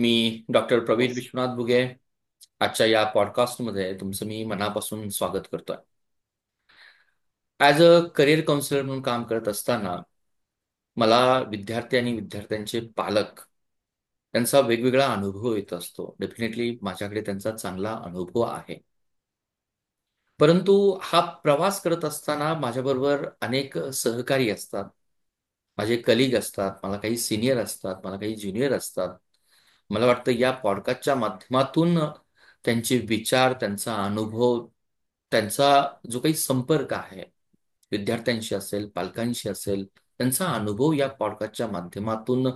मी doctor Pravin Vishwanath बुगे. आजच्या या पॉडकास्टमध्ये तुमचं मी मनापासून स्वागत करतोय. ॲज अ करिअर काउन्सिलर म्हणून काम करत असताना मला विद्यार्थी आणि विद्यार्थ्यांचे पालक त्यांचा वेगवेगळा अनुभव येत असतो. डेफिनेटली माझ्याकडे त्यांचा चांगला अनुभव आहे. परंतु हा प्रवास करत असताना माझ्याबरोबर अनेक सहकारी असतात. माझे कलिग असतात, मला काही सिनियर असतात, मला काही ज्युनियर असतात. मला वाटतं या पॉडकास्टच्या माध्यमातून त्यांचे विचार, त्यांचा अनुभव, त्यांचा जो काही संपर्क आहे, विद्यार्थ्यांशी असेल, पालकांशी असेल, त्यांचा अनुभव या पॉडकास्टच्या माध्यमातून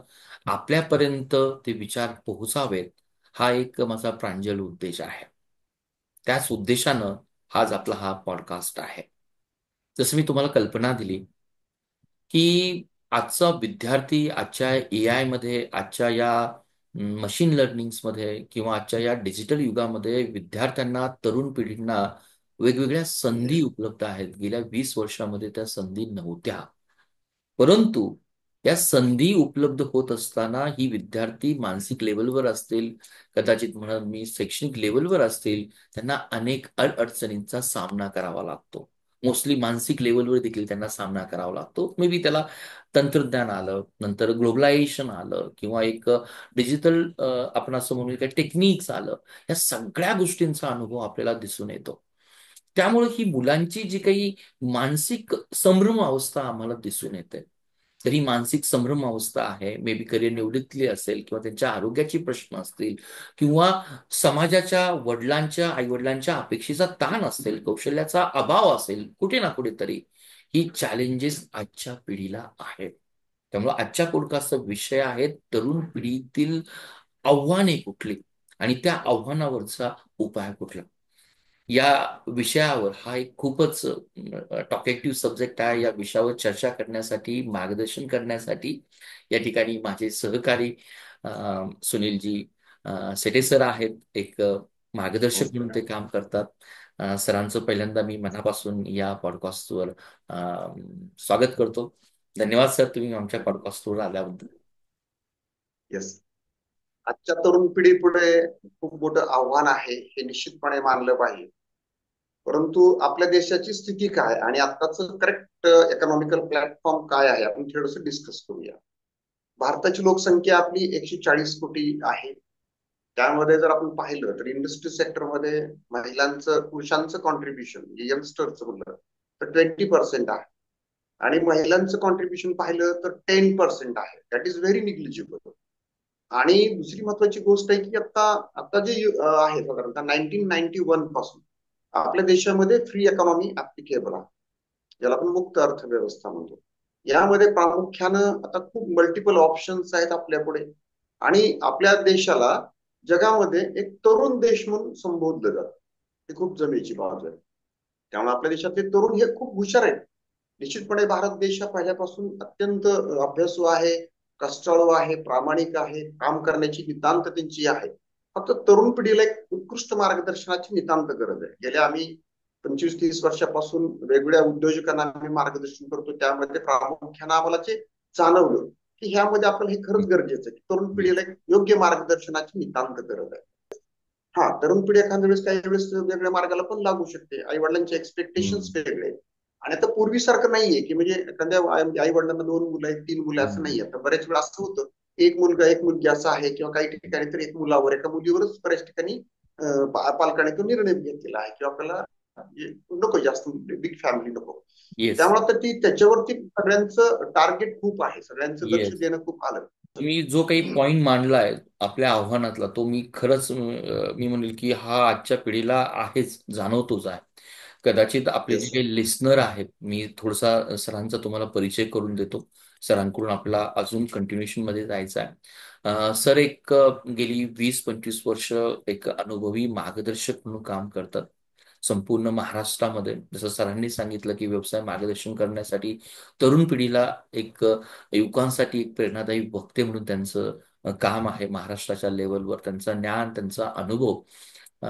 आपल्यापर्यंत ते विचार पोहोचावेत, हा एक माझा प्रांजल उद्देश आहे. त्याच उद्देशानं आज आपला हा पॉडकास्ट आहे. जसं मी तुम्हाला कल्पना दिली, की आजचा विद्यार्थी आजच्या एआय मध्ये, आजच्या या मशीन लर्निंग्समध्ये किंवा आजच्या या डिजिटल युगामध्ये विद्यार्थ्यांना, तरुण पिढींना वेगवेगळ्या संधी उपलब्ध आहेत. गेल्या 20 वर्षामध्ये त्या संधी नव्हत्या. परंतु या संधी उपलब्ध होत असताना ही विद्यार्थी मानसिक लेवलवर असतील, कदाचित म्हणा मी शैक्षणिक लेवलवर असतील, त्यांना अनेक अडचणींचा सामना करावा लागतो. मोस्टली मानसिक लेवलवर देखील त्यांना सामना करावा लागतो. मे बी त्याला तंत्रज्ञान आलं, नंतर ग्लोबलायझेशन आलं, किंवा एक डिजिटल आपण असं म्हणूया की टेक्निक्स आलं. या सगळ्या गोष्टींचा अनुभव आपल्याला दिसून येतो. त्यामुळे ही मुलांची जी काही मानसिक संभ्रम अवस्था आम्हाला दिसून येते. तर ही मानसिक संभ्रम अवस्था आहे, मे बी करिअर निवडीतली असेल, किंवा त्यांच्या आरोग्याची प्रश्न असतील, किंवा समाजाच्या वडिलांच्या आईवडिलांच्या अपेक्षेचा ताण असेल, कौशल्याचा अभाव असेल, कुठे ना कुठेतरी ही चॅलेंजेस आजच्या पिढीला आहेत. त्यामुळे आजच्या पॉडकास्टचा विषय आहे तरुण पिढीतील आव्हाने कुठली आणि त्या आव्हानावरचा उपाय कुठला. या विषयावर हा एक खूपच टॉकेटिव्ह सब्जेक्ट आहे. या विषयावर चर्चा करण्यासाठी, मार्गदर्शन करण्यासाठी या ठिकाणी माझे सहकारी सुनीलजी सेटे सर आहेत. एक मार्गदर्शक म्हणून ते काम करतात. सरांचं पहिल्यांदा मी मनापासून या पॉडकास्टवर स्वागत करतो. धन्यवाद सर, तुम्ही आमच्या पॉडकास्टवर आल्याबद्दल. येस. आजच्या तरुण पिढीपुढे खूप मोठं आव्हान आहे हे निश्चितपणे मानलं पाहिजे. परंतु आपल्या देशाची स्थिती काय आणि आताचं करेक्ट इकॉनॉमिकल प्लॅटफॉर्म काय आहे आपण थोडंसं डिस्कस करूया. भारताची लोकसंख्या आपली 140 कोटी आहे. त्यामध्ये जर आपण पाहिलं तर इंडस्ट्री सेक्टरमध्ये महिलांचं, पुरुषांचं कॉन्ट्रीब्युशन यंगस्टरचं म्हणलं तर 20% आहे आणि महिलांचं कॉन्ट्रीब्युशन पाहिलं तर 10% आहे. That is very negligible. आणि दुसरी महत्वाची गोष्ट आहे की आता आता जे आहे साधारणतः 1991 पासून आपल्या देशामध्ये फ्री इकॉनॉमी ऍप्लिकेबल आहे, ज्याला आपण मुक्त अर्थव्यवस्था म्हणतो. यामध्ये प्रामुख्यानं आता खूप मल्टिपल ऑप्शन्स आहेत आपल्या पुढे आणि आपल्या देशाला जगामध्ये एक तरुण देश म्हणून संबोधलं जातं. ही खूप जमेची बाजू आहे. त्यामुळे आपल्या देशातले तरुण हे खूप हुशार आहेत. निश्चितपणे भारत देश हा पहिल्यापासून अत्यंत अभ्यासू आहे, कष्टाळू आहे, प्रामाणिक आहे, काम करण्याची नितांत त्यांची आहे. फक्त तरुण पिढीला एक उत्कृष्ट मार्गदर्शनाची नितांत गरज आहे. गेल्या आम्ही 25-30 वर्षापासून वेगवेगळ्या उद्योजकांना आम्ही मार्गदर्शन करतो. त्यामध्ये प्रामुख्याने आम्हाला जे जाणवलं की ह्यामध्ये आपल्याला हे खरंच गरजेचं आहे की तरुण पिढीला एक योग्य मार्गदर्शनाची नितांत गरज आहे. हा, तरुण पिढी एखाद्या वेळेस काही वेळेस वेगळ्या मार्गाला पण लागू शकते. आई वडिलांचे एक्सपेक्टेशन्स वेगळे आहेत. आणि आता पूर्वीसारखं नाहीये की म्हणजे एखाद्या आई वडिलांना 2 मुलं आहेत, 3 मुलं असं नाहीये. आता बऱ्याच वेळा असं होतं एक मुलगा एक मुलगी असं आहे, किंवा काही ठिकाणी तर एक मुलावर एका मुलीवरच बऱ्याच ठिकाणी पालकांनी तो निर्णय घेतलेला आहे की आपल्याला नको जास्त बिग फॅमिली नको. येस. त्यामुळे तर ती त्याच्यावरती सगळ्यांचं टार्गेट खूप आहे, सगळ्यांचं लक्ष येस. देणं खूप आलं. तुम्ही जो काही पॉइंट मांडलाय आपल्या आव्हानातला, तो मी खरंच मी म्हणेल की हा आजच्या पिढीला आहेच, जाणवतोच आहे. कदाचित आपले जे येस. काही लिस्नर आहेत, मी थोडासा सरांचा तुम्हाला परिचय करून देतो. सरांकडून आपला अजून कंटिन्युएशन मध्ये जायचं आहे. सर एक गेली 20-25 वर्ष एक अनुभवी मार्गदर्शक म्हणून काम करतात संपूर्ण महाराष्ट्रामध्ये. जसं सरांनी सांगितलं की व्यवसाय मार्गदर्शन करण्यासाठी तरुण पिढीला एक युवकांसाठी एक प्रेरणादायी वक्ते म्हणून त्यांचं काम आहे. महाराष्ट्राच्या लेवलवर त्यांचं ज्ञान, त्यांचा अनुभव, अ,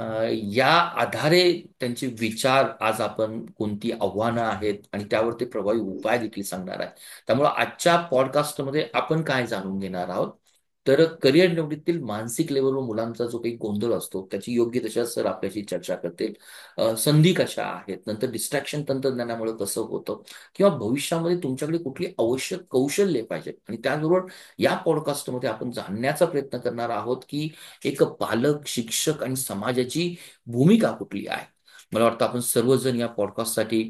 या आधारे त्यांचे विचार, आज आपण कोणती आव्हानं आहेत आणि त्यावर ते प्रभावी उपाय देखील सांगणार आहे. त्यामुळे आजच्या पॉडकास्टमध्ये आपण काय जाणून घेणार आहोत तर करिअर निवडीतील मानसिक लेवलवर मुलांचा जो काही गोंधळ असतो त्याची योग्य तशा सर आपल्याशी चर्चा करतील. संधी कशा आहेत, नंतर डिस्ट्रॅक्शन तंत्रज्ञानामुळे कसं होतं, किंवा भविष्यामध्ये तुमच्याकडे कुठली आवश्यक कौशल्ये पाहिजेत. आणि त्याचबरोबर या पॉडकास्टमध्ये आपण जाणण्याचा प्रयत्न करणार आहोत की एक पालक, शिक्षक आणि समाजाची भूमिका कुठली आहे. मला वाटतं आपण सर्वजण या पॉडकास्टसाठी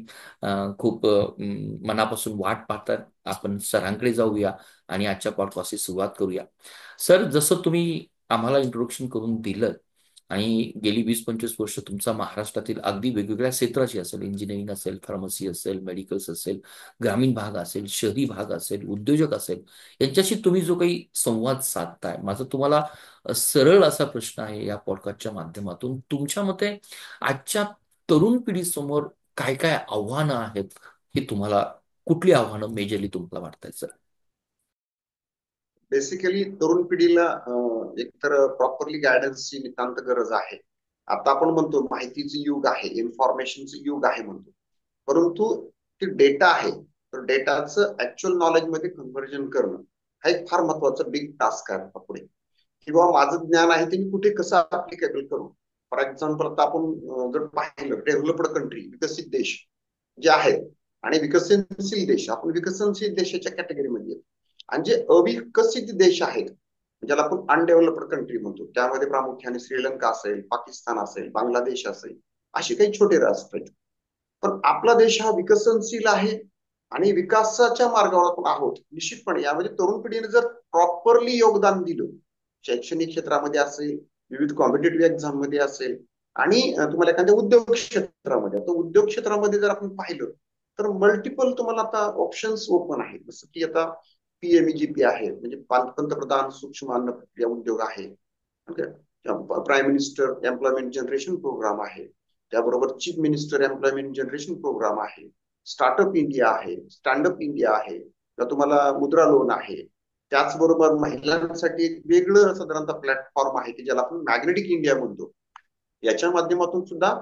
खूप मनापासून वाट पाहतात. आपण सरांकडे जाऊया आणि आजच्या पॉडकास्टची सुरुवात करूया. सर, जसं तुम्ही आम्हाला इंट्रोडक्शन करून दिलं आणि गेली 20-25 वर्ष तुमचा महाराष्ट्रातील अगदी वेगवेगळ्या क्षेत्राची असेल, इंजिनिअरिंग असेल, फार्मसी असेल, मेडिकल्स असेल, ग्रामीण भाग असेल, शहरी भाग असेल, उद्योजक असेल, यांच्याशी तुम्ही जो काही संवाद साधताय, माझा तुम्हाला सरळ असा प्रश्न आहे या पॉडकास्टच्या माध्यमातून, तुमच्या मते आजच्या तरुण पिढीसमोर काय काय आव्हानं आहेत, हे तुम्हाला कुठली आव्हानं मेजरली तुम्हाला वाटतात सर? बेसिकली तरुण पिढीला एकतर प्रॉपरली गायडन्सची नितांत गरज आहे. आता आपण म्हणतो माहितीचं युग आहे, इन्फॉर्मेशनचं युग आहे म्हणतो, परंतु ते डेटा आहे, तर डेटाचं ऍक्च्युअल नॉलेजमध्ये कन्व्हर्जन करणं हा एक फार महत्वाचा बिग टास्क आहे आता पुढे. किंवा माझं ज्ञान आहे ते मी कुठे कसं अप्लिकेबल करू. फॉर एक्झाम्पल आता आपण जर पाहिलं डेव्हलप्ड कंट्री, विकसित देश जे आहेत, आणि विकसनशील देश, आपण विकसनशील देशाच्या कॅटेगरीमध्ये येतो. आणि जे अविकसित देश आहेत, ज्याला आपण अनडेव्हलप्ड कंट्री म्हणतो, त्यामध्ये प्रामुख्याने श्रीलंका असेल, पाकिस्तान असेल, बांगलादेश असेल, असे काही छोटे राष्ट्र आहेत. पण आपला देश हा विकसनशील आहे आणि विकासाच्या मार्गावर आपण आहोत. निश्चितपणे यामध्ये तरुण पिढीने जर प्रॉपरली योगदान दिलं, शैक्षणिक क्षेत्रामध्ये असेल, विविध कॉम्पिटेटिव्ह एक्झाम मध्ये असेल, आणि तुम्हाला एखाद्या उद्योग क्षेत्रामध्ये, आता उद्योग क्षेत्रामध्ये जर आपण पाहिलं तर मल्टिपल तुम्हाला आता ऑप्शन्स ओपन आहेत. जसं की आता पीएमईजीपी आहे, म्हणजे पंतप्रधान सूक्ष्म अन्न प्रक्रिया उद्योग आहे, prime minister employment generation programme आहे, त्याबरोबर chief minister employment generation programme आहे, स्टार्टअप इंडिया आहे, स्टँडअप इंडिया आहे, तर तुम्हाला मुद्रा लोन आहे. त्याचबरोबर महिलांसाठी एक वेगळं साधारणतः प्लॅटफॉर्म आहे की ज्याला आपण मॅग्नेटिक इंडिया म्हणतो. याच्या माध्यमातून सुद्धा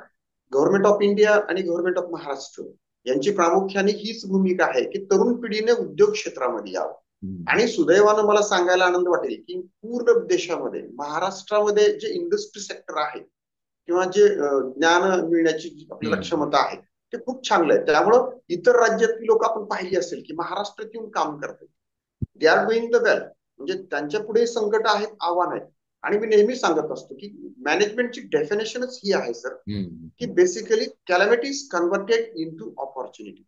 गव्हर्नमेंट ऑफ इंडिया आणि गव्हर्नमेंट ऑफ महाराष्ट्र यांची प्रामुख्याने हीच भूमिका आहे की तरुण पिढीने उद्योग क्षेत्रामध्ये यावं. आणि सुदैवानं मला सांगायला आनंद वाटेल की पूर्ण देशामध्ये महाराष्ट्रामध्ये जे इंडस्ट्री सेक्टर आहे किंवा जे ज्ञान मिळण्याची आपल्याला क्षमता आहे ते खूप चांगलं आहे. त्यामुळं इतर राज्यातली लोक आपण पाहिली असेल की महाराष्ट्रात येऊन काम करतात. दे आर डुईंग द वेल. म्हणजे त्यांच्या पुढे संकट आहेत, आव्हान आहेत. आणि मी नेहमी सांगत असतो की मॅनेजमेंटची डेफिनेशनच ही आहे सर, की basically calamity is converted into opportunity.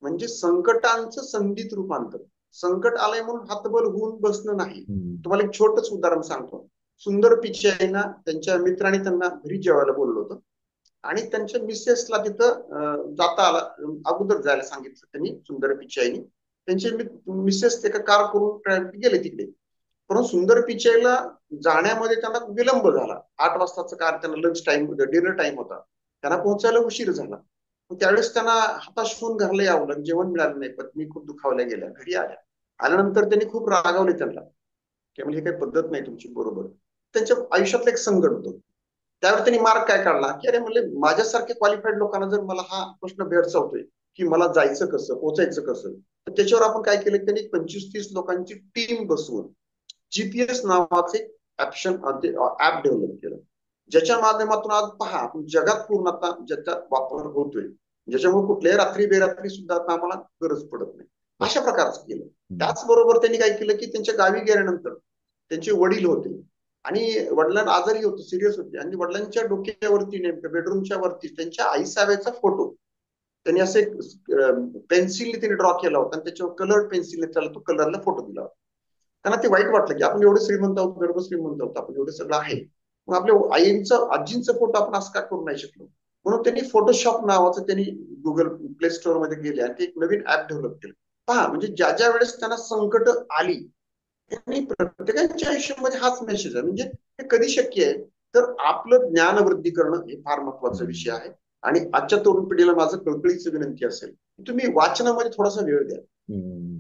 म्हणजे संकटांचं संधीत रूपांतर. संकट आलंय म्हणून हातबल होऊन बसणं नाही. तुम्हाला एक छोटच उदाहरण सांगतो. सुंदर पिचाई ना त्यांच्या मित्रांनी त्यांना घरी जेवायला बोललो होतं, आणि त्यांच्या मिसेसला तिथं जाता आला, अगोदर जायला सांगितलं त्यांनी, सुंदर पिचाईनी. त्यांचे मिसेस ते कार करून गेले तिकडे. परंतु सुंदर पिचाईला जाण्यामध्ये त्यांना विलंब झाला. 8 वाजताचा कार, त्यांना लंच टाइम, डिनर टाइम होता, त्यांना पोहोचायला उशीर झाला. त्यावेळेस त्यांना हताश होऊन घरला यावं लागलं, जेवण मिळालं नाही, पत्नी खूप दुखावल्या गेल्या, घरी आल्या. आल्यानंतर त्यांनी खूप रागावले त्यांना, की म्हणजे काही पद्धत नाही तुमची, बरोबर. त्यांच्या आयुष्यातलं एक संकट होतं. त्यावर त्यांनी मार्ग काय काढला, की अरे म्हणले माझ्यासारखे क्वालिफाईड लोकांना जर मला हा प्रश्न भेडसावतोय की मला जायचं कसं, पोचायचं कसं, तर त्याच्यावर आपण काय केलं, त्यांनी 25-30 लोकांची टीम बसवून जीपीएस नावाचे ऍप्शन ऍप डेव्हलप केलं, ज्याच्या माध्यमातून आज पहा आपण जगात पूर्ण आता ज्याचा वापर होतोय, ज्याच्यामुळे कुठल्याही रात्री बेरात्री सुद्धा आता आम्हाला गरज पडत नाही, अशा प्रकारचं केलं. त्याचबरोबर त्यांनी काय केलं की त्यांच्या गावी गेल्यानंतर त्यांचे वडील होते आणि वडिलांना आजारी होते, सिरियस होते, आणि वडिलांच्या डोक्यावरती नेमकं बेडरूमच्या वरती त्यांच्या आईसाहेबाचा फोटो त्यांनी असे पेन्सिलने त्यांनी ड्रॉ केला होता, आणि त्याच्यावर कलर पेन्सिलने त्याला तो कलरला फोटो दिला होता. त्यांना ते वाईट वाटलं की आपण एवढे श्रीमंत आहोत, गर्भ श्रीमंत आहोत, आपण एवढं सगळं आहे, मग आपल्या आईंचं आजींचा फोटो आपण असं का करू नाही शकलो. म्हणून त्यांनी फोटोशॉप नावाचं त्यांनी गुगल प्ले स्टोअर मध्ये गेले आणि ते एक नवीन ऍप डेव्हलप केलं. पहा, म्हणजे ज्या ज्या वेळेस त्यांना संकट आली, त्यांनी प्रत्येकाच्या आयुष्यामध्ये हाच मेसेज आहे. म्हणजे हे कधी शक्य आहे, तर आपलं ज्ञान वृद्धी करणं हे फार महत्वाचा विषय आहे. आणि आजच्या तरुण पिढीला माझं कळकळीची विनंती असेल की तुम्ही वाचनामध्ये थोडासा वेळ द्या,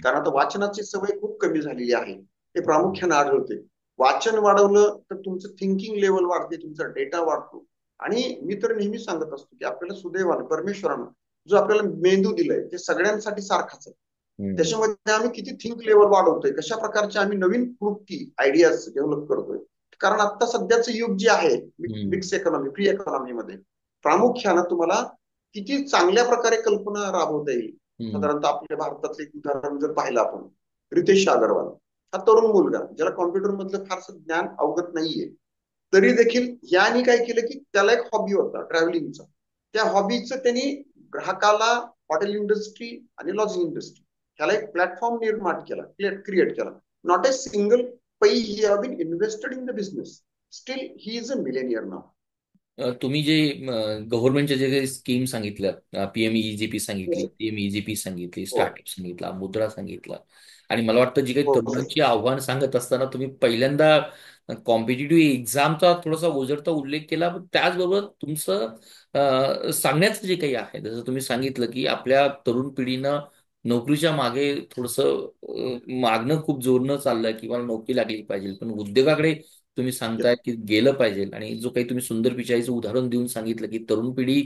कारण आता वाचनाची सवय खूप कमी झालेली आहे, हे प्रामुख्याने आढळते. वाचन वाढवलं तर तुमचं थिंकिंग लेवल वाढते, तुमचा डेटा वाढतो. आणि मी तर नेहमी सांगत असतो की आपल्याला सुदैवानं परमेश्वरानं जो आपल्याला मेंदू दिलाय ते सगळ्यांसाठी सारखाच आहे. हम्म. त्याच्यामध्ये आम्ही किती थिंक लेवल वाढवतोय, कशा प्रकारचे आम्ही नवीन कृती आयडियाज डेव्हलप करतोय. कारण आता सध्याचं युग जे आहे हम्म. मिक्स इकॉनॉमी, फ्री इकॉनॉमीमध्ये प्रामुख्यानं तुम्हाला किती चांगल्या प्रकारे कल्पना राबवता येईल. हम्म. साधारणतः आपल्या भारतातलं एक उदाहरण जर पाहिलं आपण, रितेश अगरवाल हा तरुण मुलगा ज्याला कॉम्प्युटर मधलं फारसं ज्ञान अवगत नाहीये, तरी देखील याने काय केलं की त्याला एक हॉबी होता ट्रॅव्हलिंगचा. त्या हॉबीचं त्यांनी ग्राहकाला हॉटेल इंडस्ट्री आणि लॉजिंग इंडस्ट्री ह्याला एक प्लॅटफॉर्म निर्माण केला, क्रिएट केला. Not a single pie he have been invested in the business, still he is a millionaire नाव. तुम्ही जे गव्हर्नमेंटच्या जे काही स्कीम सांगितल्या, पीएमईजीपी सांगितली, पीएमईजीपी सांगितली, हो स्टार्टअप सांगितला, मुद्रा सांगितला, आणि मला वाटतं जी काही हो सर. तरुणांची आव्हान सांगत असताना तुम्ही पहिल्यांदा कॉम्पिटेटिव्ह एक्झामचा थोडासा ओझरता उल्लेख केला, पण त्याचबरोबर तुमचं सांगण्याचं जे काही आहे, जसं तुम्ही सांगितलं की आपल्या तरुण पिढीनं नोकरीच्या मागे थोडंसं मागणं खूप जोरनं चाललंय की मला नोकरी लागली पाहिजे, पण उद्योगाकडे तुम्ही सांगताय येस की गेलं पाहिजे. आणि जो काही तुम्ही सुंदर पिचाईचं उदाहरण देऊन सांगितलं की तरुण पिढी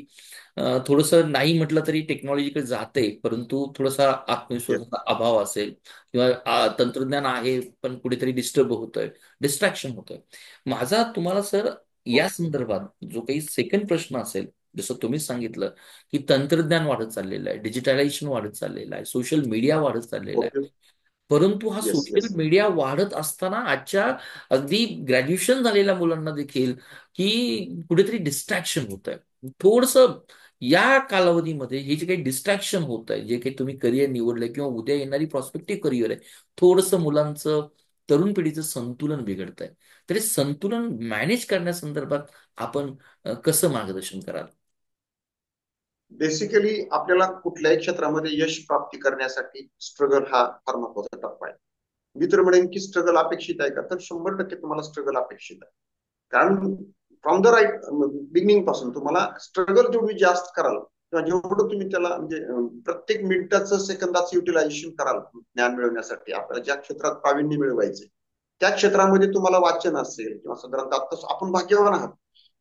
थोडंसं नाही म्हटलं तरी टेक्नॉलॉजीकडे जाते, परंतु थोडासा येस. आत्मविश्वासाचा अभाव असेल किंवा तंत्रज्ञान आहे पण कुठेतरी डिस्टर्ब होतंय, डिस्ट्रॅक्शन होतंय. माझा तुम्हाला सर हो या संदर्भात जो काही सेकंड प्रश्न असेल, जसं तुम्ही सांगितलं की तंत्रज्ञान वाढत चाललेलं आहे, डिजिटलायझेशन वाढत चाललेलं आहे, सोशल मीडिया वाढत चाललेला आहे, ओके. परंतु हा येस सोशल येस. मीडिया वाढत असताना आजच्या अगदी ग्रॅज्युएशन झालेल्या मुलांना देखील की कुठेतरी डिस्ट्रॅक्शन होत आहे थोडस. या कालावधीमध्ये हे जे काही डिस्ट्रॅक्शन होत आहे, जे काही तुम्ही करिअर निवडलंय किंवा उद्या येणारी प्रॉस्पेक्टिव्ह करिअर आहे, थोडंसं मुलांचं, तरुण पिढीचं संतुलन बिघडत आहे. तर हे संतुलन मॅनेज करण्यासंदर्भात आपण कसं मार्गदर्शन कराल? बेसिकली आपल्याला कुठल्याही क्षेत्रामध्ये यश प्राप्ती करण्यासाठी स्ट्रगल हा फार महत्वाचा टप्पा आहे. मी तर म्हणेन की स्ट्रगल अपेक्षित आहे का, तर 100% तुम्हाला स्ट्रगल अपेक्षित आहे. कारण फ्रॉम द राईट बिगिनिंग पासून तुम्हाला स्ट्रगल जेवढी जास्त कराल किंवा जेवढं तुम्ही त्याला म्हणजे प्रत्येक मिनिटाचं सेकंदाचं युटिलायझेशन कराल ज्ञान मिळवण्यासाठी, आपल्याला ज्या क्षेत्रात प्रावीण्य मिळवायचे त्या क्षेत्रामध्ये तुम्हाला वाचन असेल किंवा साधारणतः आता आपण भाग्यवान आहात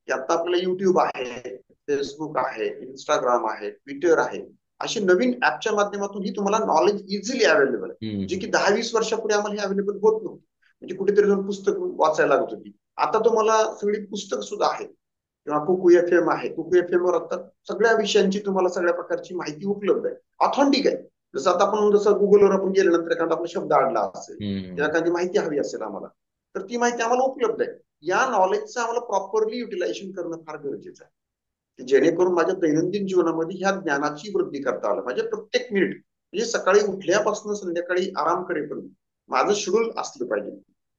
की आता आपल्याला युट्यूब आहे, फेसबुक आहे, इंस्टाग्राम आहे, ट्विटर आहे, अशी नवीन ऍपच्या माध्यमातून ही तुम्हाला नॉलेज इझिली अवेलेबल आहे, जे की हम्म. 10-20 वर्षापूर्वी आम्हाला हे अवेलेबल होत नव्हतं. म्हणजे कुठेतरी जाऊन पुस्तक वाचायला लागत होती. आता तुम्हाला सगळी पुस्तक सुद्धा आहेत किंवा कुकू एफ एम आहे. कुकू एफ एम वर आता सगळ्या विषयांची तुम्हाला सगळ्या प्रकारची माहिती उपलब्ध आहे, ऑथेंटिक आहे. जसं आता आपण जसं गुगलवर आपण गेल्यानंतर एखादा आपला शब्द अडला असेल किंवा हम्म. एखादी माहिती हवी असेल आम्हाला, तर ती माहिती आम्हाला उपलब्ध आहे. या नॉलेजचं आम्हाला प्रॉपरली युटिलायझेशन करणं फार गरजेचं आहे, की जेणेकरून माझ्या दैनंदिन जीवनामध्ये ह्या ज्ञानाची वृद्धी करता आलं. माझ्या प्रत्येक मिनिट म्हणजे सकाळी उठल्यापासून संध्याकाळी आराम करेपर्यंत माझं शेड्यूल असलं पाहिजे.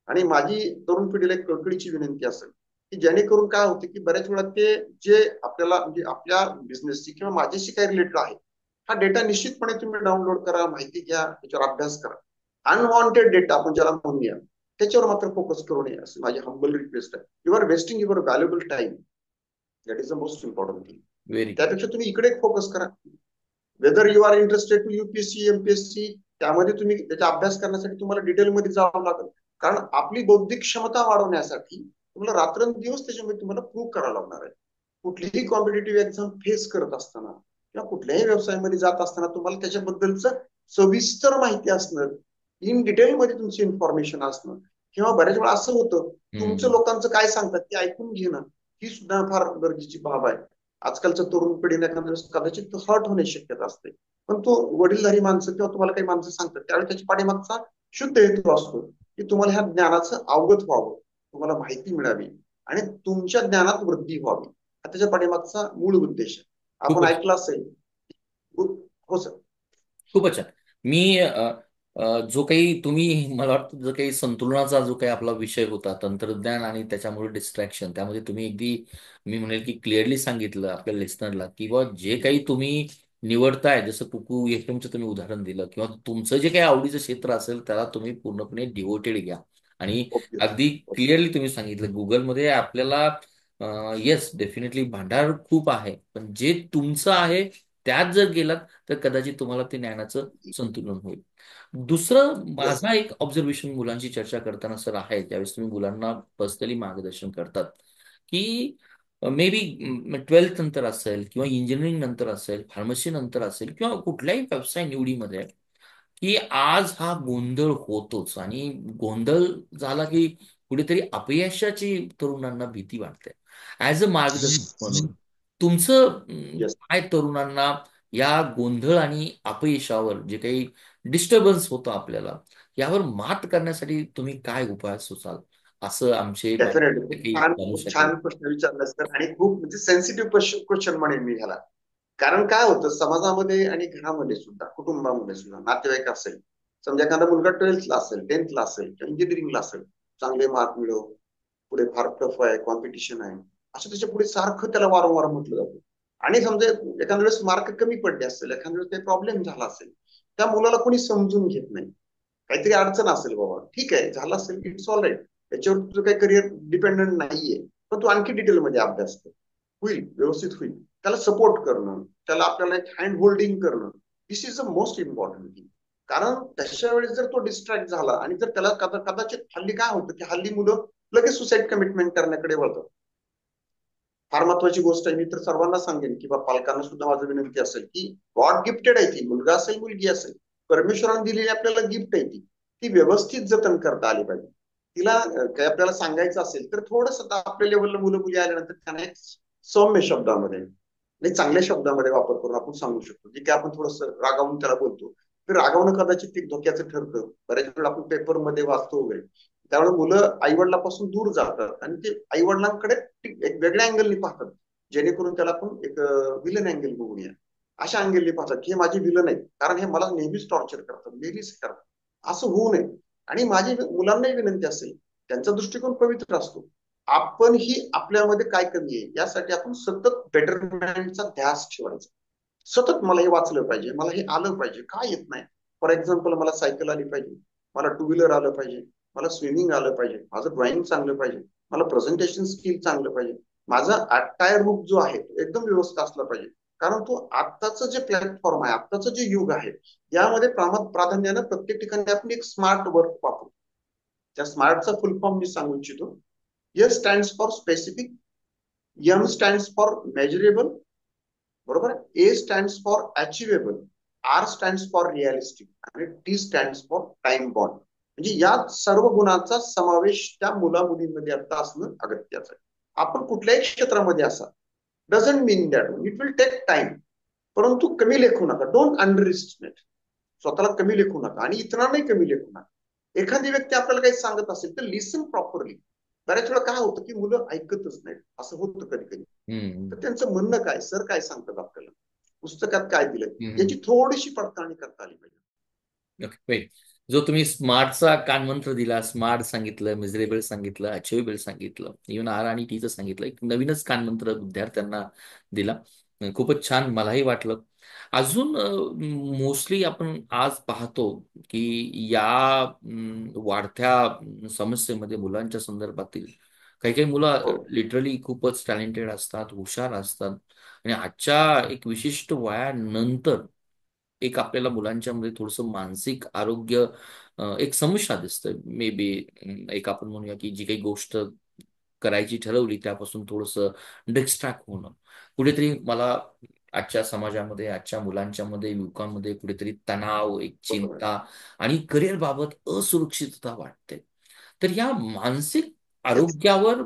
आणि माझी तरुण पिढीला एक कळकळीची विनंती असेल की जेणेकरून काय होते की बऱ्याच वेळा ते जे आपल्याला म्हणजे आपल्या बिझनेसची किंवा माझ्याशी काय रिलेटेड आहे हा डेटा निश्चितपणे तुम्ही डाउनलोड करा, माहिती घ्या, त्याच्यावर अभ्यास करा. अनवॉन्टेड डेटा आपण ज्याला म्हणूया त्याच्यावर मात्र फोकस करू नये, असे माझी हंबल रिक्वेस्ट आहे. You are wasting your valuable time, that is the most important thing. Very. त्यापेक्षा तुम्ही इकडे फोकस करा. Whether you are interested to UPSC MPSC, त्यामध्ये तुम्ही त्याचा अभ्यास करण्यासाठी तुम्हाला डिटेलमध्ये जावं लागेल. कारण आपली बौद्धिक क्षमता वाढवण्यासाठी तुम्हाला रात्रंदिवस त्याच्यामध्ये तुम्हाला प्रूव्ह करावं लागणार आहे. कुठलीही कॉम्पिटेटिव्ह एक्झाम फेस करत असताना किंवा कुठल्याही व्यवसायामध्ये जात असताना तुम्हाला त्याच्याबद्दलच सविस्तर माहिती असणं, इन डिटेलमध्ये तुमची इन्फॉर्मेशन असणं. किंवा बऱ्याच वेळा असं होतं तुमचं हम्म. लोकांचं काय सांगतात ते ऐकून घेणं, ही सुद्धा फार गरजेची बाब आहे. आजकालच्या तरुण पिढीने कदाचित हर्ट होण्याची शक्यता असते, पण तो वडीलधारी माणसं किंवा तुम्हाला काही माणसं सांगतात त्यावेळी त्याच्या पाठीमागचा शुद्ध हेतू असतो की तुम्हाला ह्या ज्ञानाचं अवगत व्हावं, तुम्हाला माहिती मिळावी आणि तुमच्या ज्ञानात वृद्धी व्हावी, हा त्याच्या पाठीमागचा मूळ उद्देश आहे. आपण खूपच ऐकलं असेल. हो सर. खूपच छान. मी जो काही तुम्ही मला वाटतं जो काही संतुलनाचा जो काही आपला विषय होता, तंत्रज्ञान आणि त्याच्यामुळे डिस्ट्रॅक्शन, त्यामध्ये तुम्ही अगदी मी म्हणेल की क्लिअरली सांगितलं आपल्या लिस्नरला किंवा जे काही तुम्ही निवडताय, जसं कुकू एफएमचं तुम्ही उदाहरण दिलं, किंवा तुमचं जे काही आवडीचं क्षेत्र असेल त्याला तुम्ही पूर्णपणे डिवोटेड घ्या. आणि ओके अगदी ओके. क्लिअरली तुम्ही सांगितलं गुगलमध्ये आपल्याला येस डेफिनेटली भांडार खूप आहे, पण जे तुमचं आहे त्यात जर गेलात तर कदाचित तुम्हाला ते ज्ञानाचं संतुलन होईल. दुसरं येस. माझा एक ऑब्झर्वेशन मुलांची चर्चा करताना सर आहे, त्यावेळेस तुम्ही मुलांना पर्सनली मार्गदर्शन करतात की मे बी 12th नंतर असेल किंवा इंजिनिअरिंग नंतर असेल, फार्मसी नंतर असेल किंवा कुठल्याही व्यवसाय निवडीमध्ये की आज हा गोंधळ होतोच, आणि गोंधळ झाला की कुठेतरी अपयशाची तरुणांना भीती वाटते. ऍज अ मार्गदर्शक म्हणून तुमचं येस. काय तरुणांना या गोंधळ आणि अपयशावर जे काही डिस्टर्बन्स होतं आपल्याला, यावर मात करण्यासाठी तुम्ही काय उपाय सुचाल, असं आमचे डेफिनेटली माझे खूप काही छान, सांगू खूप शकेल? छान प्रश्न विचारला सर, आणि खूप म्हणजे सेन्सिटिव्ह क्वेश्चन म्हणेन मी ह्याला. कारण काय होतं समाजामध्ये आणि घरामध्ये सुद्धा, कुटुंबामध्ये सुद्धा, नातेवाईक असेल, समजा एखादा मुलगा 12th ला असेल, 10th ला असेल किंवा इंजिनिअरिंगला असेल, चांगले मार्क मिळव, पुढे फार टफ आहे, कॉम्पिटिशन आहे, असं त्याच्या पुढे सारखं त्याला वारंवार म्हटलं जातं. आणि समजा एखाद्या वेळेस मार्क कमी पडले असेल, एखाद्या वेळेस काही प्रॉब्लेम झाला असेल, त्या मुलाला कोणी समजून घेत नाही. काहीतरी अडचण असेल, बाबा ठीक आहे झालं असेल, इट्स ऑल राईट, त्याच्यावर तुझं काही करिअर डिपेंडंट नाहीये, पण तू आणखी डिटेलमध्ये अभ्यास कर, होईल व्यवस्थित होईल. त्याला सपोर्ट करणं, त्याला आपल्याला एक हँड होल्डिंग करणं, this is a most important thing. कारण तशा वेळेस जर तो डिस्ट्रॅक्ट झाला, आणि जर त्याला कदाचित हल्ली काय होतं की हल्ली मुलं लगेच सुसाईड कमिटमेंट करण्याकडे वळतात. फार महत्वाची गोष्ट आहे, मी तर सर्वांना सांगेन की पालकांना सुद्धा माझं विनंती असेल की गॉड गिफ्टेड आहे ती, मुलगा असेल मुलगी असेल, परमेश्वराने दिलेली आपल्याला गिफ्ट आहे ती, ती व्यवस्थित जतन करता आली पाहिजे. तिला काही आपल्याला सांगायचं असेल तर थोडस आपल्या लेवलला मुलं मुली आल्यानंतर त्यांना एक सौम्य शब्दामध्ये आणि चांगल्या शब्दामध्ये वापर करून आपण सांगू शकतो. जे काय आपण थोडस रागावून त्याला बोलतो, तर रागावणं कदाचित ते धोक्याचं ठरतं. बऱ्याच वेळा आपण पेपरमध्ये वाचतो वगैरे, त्यामुळे मुलं आई वडिलांपासून दूर जातात आणि ते आई वडिलांकडे एक वेगळ्या अँगलनी पाहतात, जेणेकरून त्याला आपण एक विलन अँगल बघूया, अशा अँगलनी पाहतात की हे माझे विलन आहेत, कारण हे मला नेहमीच टॉर्चर करतात, नेहमीच करतात, असं होऊ नये. आणि माझी मुलांनाही विनंती असेल, त्यांचा दृष्टिकोन पवित्र असतो, आपणही आपल्यामध्ये काय कमी आहे यासाठी आपण सतत बेटरमेंटचा ध्यास ठेवायचा. सतत मला हे वाचलं पाहिजे, मला हे आलं पाहिजे, काय येत नाही. फॉर एक्झाम्पल मला सायकल आली पाहिजे, मला टू व्हीलर आलं पाहिजे, मला स्विमिंग आलं पाहिजे, माझं ड्रॉइंग चांगलं पाहिजे, मला प्रेझेंटेशन स्किल चांगलं पाहिजे, माझा अटायर लुक जो आहे तो एकदम व्यवस्थित असला पाहिजे. कारण तो आत्ताचं जे प्लॅटफॉर्म आहे, आत्ताचं जे युग आहे, यामध्ये प्राधान्यानं प्रत्येक ठिकाणी आपण एक स्मार्ट वर्क वापरू. त्या स्मार्टचा फुल फॉर्म मी सांगू इच्छितो. S stands for specific, M stands for measurable, बरोबर. A stands for achievable, R stands for realistic, आणि T stands for time bound. म्हणजे या सर्व गुणांचा समावेश त्या मुला मुलींमध्ये आता असणं अगत्याचं आहे. आपण कुठल्याही क्षेत्रामध्ये असा, doesn't mean that it will take time, परंतु कमी लेखू नका, डोंट अंडर एस्टिमेट. स्वतःला कमी लेखू नका आणि इतरांनाही कमी लेखू नका. एखादी व्यक्ती आपल्याला काही सांगत असेल तर लिसन प्रॉपरली. बऱ्याच वेळा काय होतं की मुलं ऐकतच नाहीत, असं होतं कधी कधी. हम्म. तर त्यांचं म्हणणं काय, सर काय सांगतात आपल्याला, पुस्तकात काय दिलंय, हम्म. याची थोडीशी पडताळणी करता आली पाहिजे. ओके. जो तुम्ही स्मार्टचा कानमंत्र दिला, स्मार्ट सांगितलं, मेजरेबल सांगितलं, अचिवेबल सांगितलं, इव्हन आर आणि टीचं सांगितलं, एक नवीनच कानमंत्र विद्यार्थ्यांना दिला. खूपच छान, मलाही वाटलं. अजून मोस्टली आपण आज पाहतो की या वाढत्या समस्येमध्ये मुलांच्या संदर्भातील काही काही मुलं हो, लिटरली खूपच टॅलेंटेड असतात, हुशार असतात, आणि आजच्या एक विशिष्ट वयानंतर एक आपल्याला मुलांच्या मध्ये थोडंसं मानसिक आरोग्य एक समस्या दिसतं. मे बी एक आपण म्हणूया की जी काही गोष्ट करायची ठरवली त्यापासून थोडंसं डिस्ट्रॅक्ट होणं, कुठेतरी मला आजच्या समाजामध्ये, आजच्या मुलांच्या मध्ये, युवकांमध्ये कुठेतरी तणाव, एक बरोबर. चिंता आणि करिअर बाबत असुरक्षितता वाटते. तर या मानसिक Yes. आरोग्यावर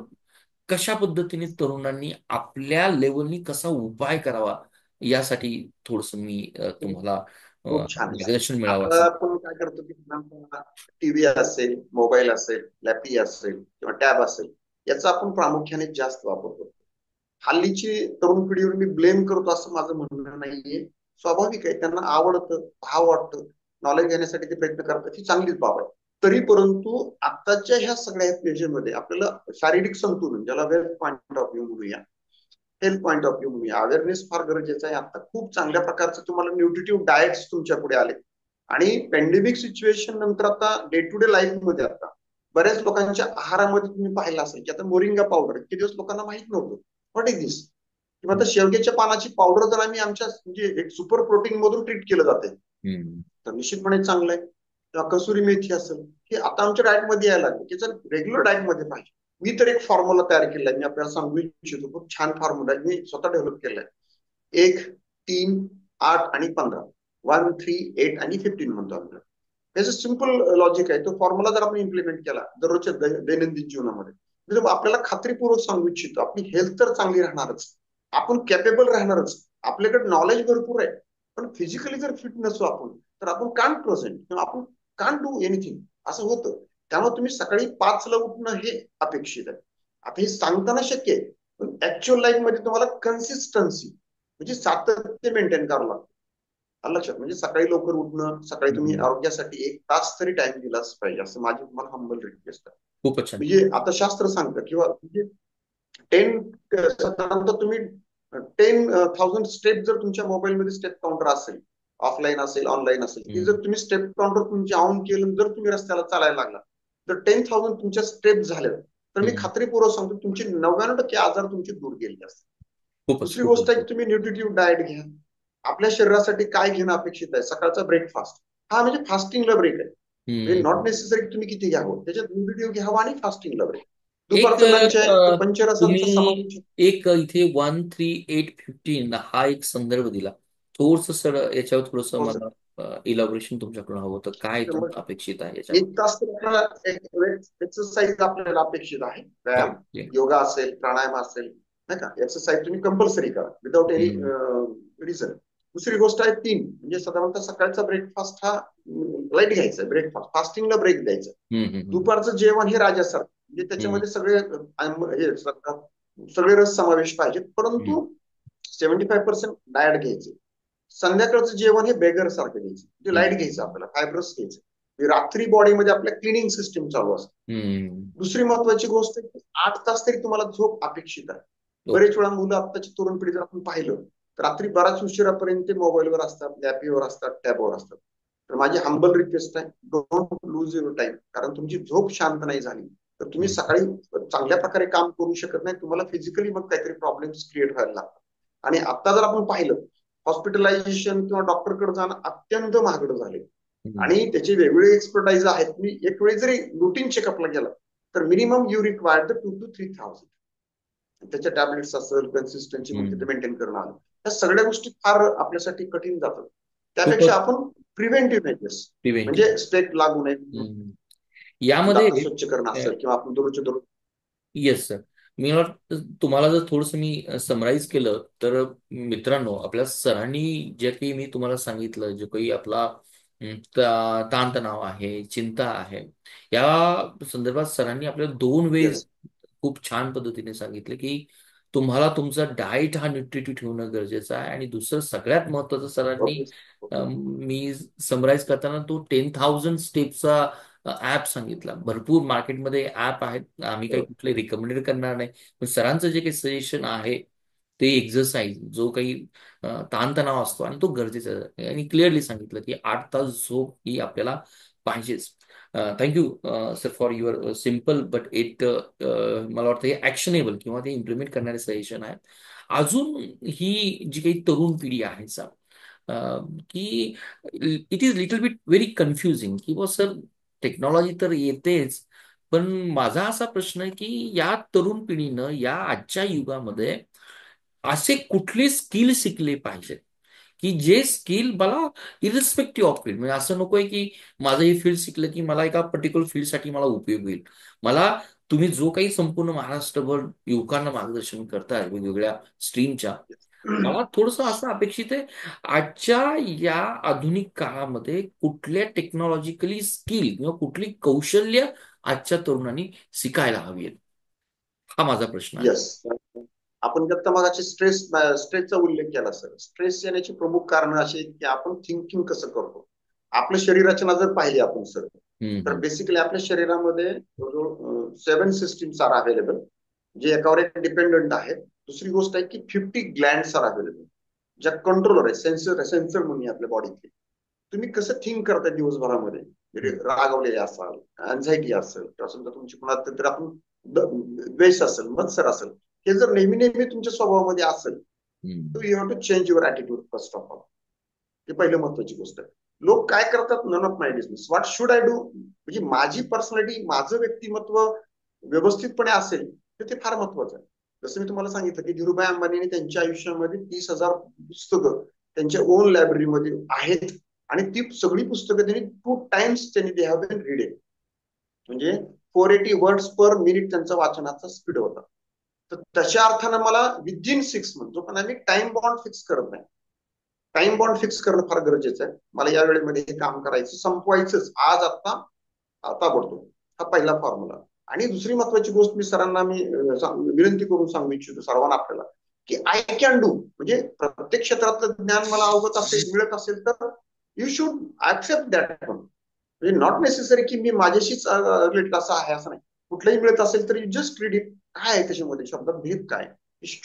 कशा पद्धतीने तरुणांनी आपल्या लेवलनी कसा उपाय करावा, यासाठी थोडस मी तुम्हाला खूप छान. मार्गदर्शन मिळावं आता असं. आपण काय करतो की टीव्ही असेल, मोबाईल असेल, लॅपी असेल किंवा टॅब असेल, याचा आपण प्रामुख्याने जास्त वापर करतो. हल्लीची तरुण पिढीवर मी ब्लेम करतो असं माझं म्हणणं नाहीये. स्वाभाविक आहे, त्यांना आवडतं, भाव वाटतं, नॉलेज घेण्यासाठी ते प्रयत्न करतात, ही चांगलीच बाब आहे. तरी परंतु आताच्या ह्या सगळ्या पेजेमध्ये आपल्याला शारीरिक संतुलन, ज्याला वेल्थ पॉईंट ऑफ व्ह्यू म्हणूया, हेल्थ पॉईंट ऑफ व्ह्यू म्हणूया, अवेअरनेस फार गरजेचं आहे. आता खूप चांगल्या प्रकारचं तुम्हाला न्यूट्रिटिव्ह डाएट्स तुमच्या पुढे आले. आणि पॅन्डेमिक सिच्युएशन नंतर आता डे टू डे लाईफ मध्ये आता बऱ्याच लोकांच्या आहारामध्ये तुम्ही पाहिलं असेल की आता मोरिंगा पावडर इतके दिवस लोकांना माहित नव्हतं, व्हॉट इज दिस. किंवा आता शेवग्याच्या पानाची पावडर तर आम्ही आमच्या म्हणजे एक सुपर प्रोटीन मधून ट्रीट केलं जाते, हम्म. तर निश्चितपणे चांगलं आहे. किंवा कसुरी मेथी असेल, हे आता आमच्या डाएट मध्ये यायला लागले, की जर रेग्युलर डाएट मध्ये पाहिजे. मी तर एक फॉर्म्युला तयार केला आहे, मी आपल्याला सांगू इच्छितो, खूप छान फॉर्म्युला आहे, मी स्वतः डेव्हलप केलाय. 1, 3, 8 आणि 15. 1, 3, 8 आणि 15 म्हणतो आपण. त्याचं सिम्पल लॉजिक आहे. तो फॉर्म्युला जर आपण इम्प्लिमेंट केला दररोजच्या दैनंदिन जीवनामध्ये, तर आपल्याला खात्रीपूर्वक सांगू इच्छितो आपली हेल्थ तर चांगली राहणारच, आपण कॅपेबल राहणारच, आपल्याकडे नॉलेज भरपूर आहे. पण फिजिकली जर फिट नसू आपण, तर आपण कांट प्रेझेंट किंवा आपण कांट डू एनिथिंग असं होतं. त्यामुळे तुम्ही सकाळी 5ला उठणं हे अपेक्षित आहे. आता हे सांगताना शक्य आहे, पण ऍक्च्युअल लाईफ मध्ये तुम्हाला कन्सिस्टन्सी म्हणजे सातत्य मेंटेन करावं लागतं. आलं लक्षात? म्हणजे सकाळी लवकर उठणं, सकाळी तुम्ही हम्म. आरोग्यासाठी 1 तास तरी टाइम दिलाच पाहिजे, असं माझी तुम्हाला हंबल रिक्वेस्ट आहे. खूपच छान. म्हणजे आता शास्त्र सांगतं किंवा म्हणजे 10 साधारणतः तुम्ही 10,000 स्टेप जर तुमच्या मोबाईलमध्ये स्टेप काउंटर असेल, ऑफलाईन असेल ऑनलाईन असेल, ती जर हम्म. तुम्ही स्टेप काउंटर तुमचे ऑन केलं, जर तुम्ही रस्त्याला चालायला लागला, तर 10,000 तुमच्या स्टेप झाल्या, तर मी हम्म. खात्रीपूर्वक सांगतो तुमचे 99% आजार तुमचे दूर गेलेले असतात. खूपच दुसरी गोष्ट आहे खूपच. की तुम्ही न्यूट्रिटिव्ह डाएट घ्या. आपल्या शरीरासाठी काय घेणं अपेक्षित आहे? सकाळचा ब्रेकफास्ट, हा म्हणजे फास्टिंगला ब्रेक आहे. म्हणजे नॉट हम्म. नेसेसरी तुम्ही किती घ्यावं, त्याच्यात न्यूट्रिटिव्ह घ्यावं आणि फास्टिंगला ब्रेक. एक दुपारचं लंच आहे तर पंचरसांचा तुम्ही समावेश. एक इथे 13815 हा एक संदर्भ दिला. थोडस सर याच्यावर थोडस हो सर. मला इलॅबोरेशन तुमच्याकडून हवं होतं. काय इथून मग अपेक्षित आहे एक याच्यामध्ये? तास तर आपल्याला एक्सरसाइज आपल्याला अपेक्षित आहे. व्यायाम, ओके. योगा असेल, प्राणायाम असेल, नाही का, एक्सरसाइज तुम्ही कंपल्सरी करा विदाउट एनी हम्म. रिझन. दुसरी गोष्ट आहे 3, म्हणजे साधारणतः सकाळचा ब्रेकफास्ट हा लाईट घ्यायचा, ब्रेकफास्ट फास्टिंगला ब्रेक द्यायचा. हम्म. हम्म. दुपारचं जेवण हे राजासारखं, म्हणजे हम्म. त्याच्यामध्ये सगळे हे सगळे रस समावेश पाहिजे, हम्म. परंतु 75% डायट घ्यायचे. संध्याकाळचं जेवण हे बेगर सारखं घ्यायचं, म्हणजे लाईट हम्म. घ्यायचं, आपल्याला फायब्रस घ्यायचं. म्हणजे रात्री बॉडीमध्ये आपल्या क्लिनिंग सिस्टीम चालू असते. हम्म. दुसरी महत्वाची गोष्ट आहे की 8 तास तरी तुम्हाला झोप अपेक्षित आहे. ओके. बरेच वेळा मुलं आत्ताची तरुण पिढी जर आपण पाहिलं, तर रात्री बराच उशिरापर्यंत मोबाईलवर असतात, लॅपीवर असतात, टॅबवर असतात. तर माझी हंबल रिक्वेस्ट आहे, डोंट लूज युअर टाइम. कारण तुमची झोप शांत नाही झाली तर तुम्ही हम्म. सकाळी चांगल्या प्रकारे काम करू शकत नाही. तुम्हाला फिजिकली मग काहीतरी प्रॉब्लेम्स क्रिएट व्हायला लागतात. आणि आता जर आपण पाहिलं, हॉस्पिटलायझेशन किंवा डॉक्टरकडे जाणं अत्यंत महागडं झाले. हम्म. आणि त्याची वेगवेगळी एक्सपर्टाईज आहेत. मी एक वेळी जरी रुटीन चेकअपला गेला, तर मिनिमम यू रिक्वायर्ड 2 to 3,000. त्याच्या टॅबलेट्स असेल, कन्सिस्टन्सी मग तिथे हम्म. मेंटेन करणं आलं, त्या सगळ्या गोष्टी फार आपल्यासाठी कठीण जातात. त्यापेक्षा खूपच आपण प्रिव्हेंटिव्ह मेजर्स, प्रिव्हेंटिव्ह. म्हणजे स्टेप लागू नये, यामध्ये दात स्वच्छ करणं असेल किंवा आपण दररोजच्या दररोज. Yes sir. मी मला वाटतं तुम्हाला जर थोडंसं मी समराईज केलं तर मित्रांनो, आपल्या सरांनी जे काही मी तुम्हाला सांगितलं, जे काही आपला ताणतणाव आहे, चिंता आहे, या संदर्भात सरांनी आपल्या 2 वेज येस. खूप छान पद्धतीने सांगितले की तुम्हाला तुमचा डाएट हा न्यूट्रिटिव्ह ठेवणं गरजेचं आहे. आणि दुसरं सगळ्यात महत्वाचं सरांनी मी समराईज करताना तो 10,000 स्टेपचा ऍप सांगितला. भरपूर मार्केटमध्ये ऍप आहेत, आम्ही काही कुठले रिकमेंडेड करणार नाही. पण सरांचं जे काही सजेशन आहे ते एक्झरसाइज, जो काही ताणतणाव असतो आणि तो गरजेचा आहे. आणि क्लिअरली सांगितलं की 8 तास झोप ही आपल्याला पाहिजेच. Thank you sir for your simple but it मला वाटतं हे ऍक्शनेबल किंवा ते इम्प्लिमेंट करणारे सजेशन आहे. अजून ही जी काही तरुण पिढी आहे सर, की it is little bit very confusing की बॉ सर, टेक्नॉलॉजी तर येतेच, पण माझा असा प्रश्न आहे की या तरुण पिढीनं या आजच्या युगामध्ये असे कुठले स्किल शिकले पाहिजेत की जे स्किल मला इरिस्पेक्टिव्ह ऑफ फील्ड, म्हणजे असं नकोय की माझं हे फील्ड शिकलं की मला एका पर्टिक्युलर फील्डसाठी मला उपयोग होईल. मला तुम्ही जो काही संपूर्ण महाराष्ट्रभर युवकांना मार्गदर्शन करताय वेगवेगळ्या स्ट्रीमच्या, मला थोडस असं अपेक्षित आहे आजच्या या आधुनिक काळामध्ये कुठल्या टेक्नॉलॉजिकली स्किल किंवा कुठली कौशल्य आजच्या तरुणांनी शिकायला हवी आहेत, हा माझा प्रश्न आहे. येस. आपण आता मगाशी स्ट्रेसचा उल्लेख केला सर. स्ट्रेस येण्याची प्रमुख कारण अशी आहेत की आपण थिंकिंग कसं करतो. आपल्या शरीराची नजर पाहिली आपण सर, तर हम्म. बेसिकली आपल्या शरीरामध्ये जवळजवळ 7 सिस्टीम्स आर अवेलेबल, जे एकावर एक डिपेंडंट आहेत. दुसरी गोष्ट आहे की 50 ग्लँड्स आर अवेलेबल, ज्या कंट्रोलर आहे, सेन्सर म्हणूया आपल्या बॉडीतले. तुम्ही कसं थिंक करताय दिवसभरामध्ये, म्हणजे हम्म. रागावलेले असाल, अँझायटी असेल, किंवा समजा तुमची कुणाला तर आपण द्वेष असेल, मत्सर असेल, हे जर नेहमी नेहमी तुमच्या स्वभावामध्ये असेल, हम्म. तर you have to change your attitude first of all. ही पहिली महत्वाची गोष्ट आहे. लोक काय करतात, none of my business, what should I do. म्हणजे माझी पर्सनॅलिटी, माझं व्यक्तिमत्व व्यवस्थितपणे असेल तर ते फार महत्वाचं आहे. जसं मी तुम्हाला सांगितलं की धीरूभाई अंबानीने त्यांच्या आयुष्यामध्ये 30,000 पुस्तकं त्यांच्या ओन लायब्ररीमध्ये आहेत. आणि ती सगळी पुस्तकं त्यांनी 2 टाइम्स त्यांनी दे हॅव बीन रीड. म्हणजे 480 वर्ड्स पर मिनिट त्यांचा वाचनाचा स्पीड होता. तर तशा अर्थानं मला विदिन 6 मंथ, पण आम्ही टाइम बॉन्ड फिक्स करत नाही. टाइम बॉन्ड फिक्स करणं फार गरजेचं आहे. मला या वेळेमध्ये हे काम करायचं, संपवायचंच आज, आता, आता पडतो. हा पहिला फॉर्म्युला. आणि दुसरी महत्वाची गोष्ट मी सरांना विनंती करून सांगू इच्छितो सर्वांना आपल्याला, की आय कॅन डू, म्हणजे प्रत्येक क्षेत्रातलं ज्ञान मला अवगत असेल, मिळत असेल, तर यू शुड ऍक्सेप्ट दॅट. म्हणजे नॉट नेसेसरी की मी माझ्याशीच रिलेटेड असं आहे असं नाही. कुठलंही मिळत असेल तर यू जस्ट रीड इट. काय आहे त्याच्यामध्ये, शब्दात भेद काय,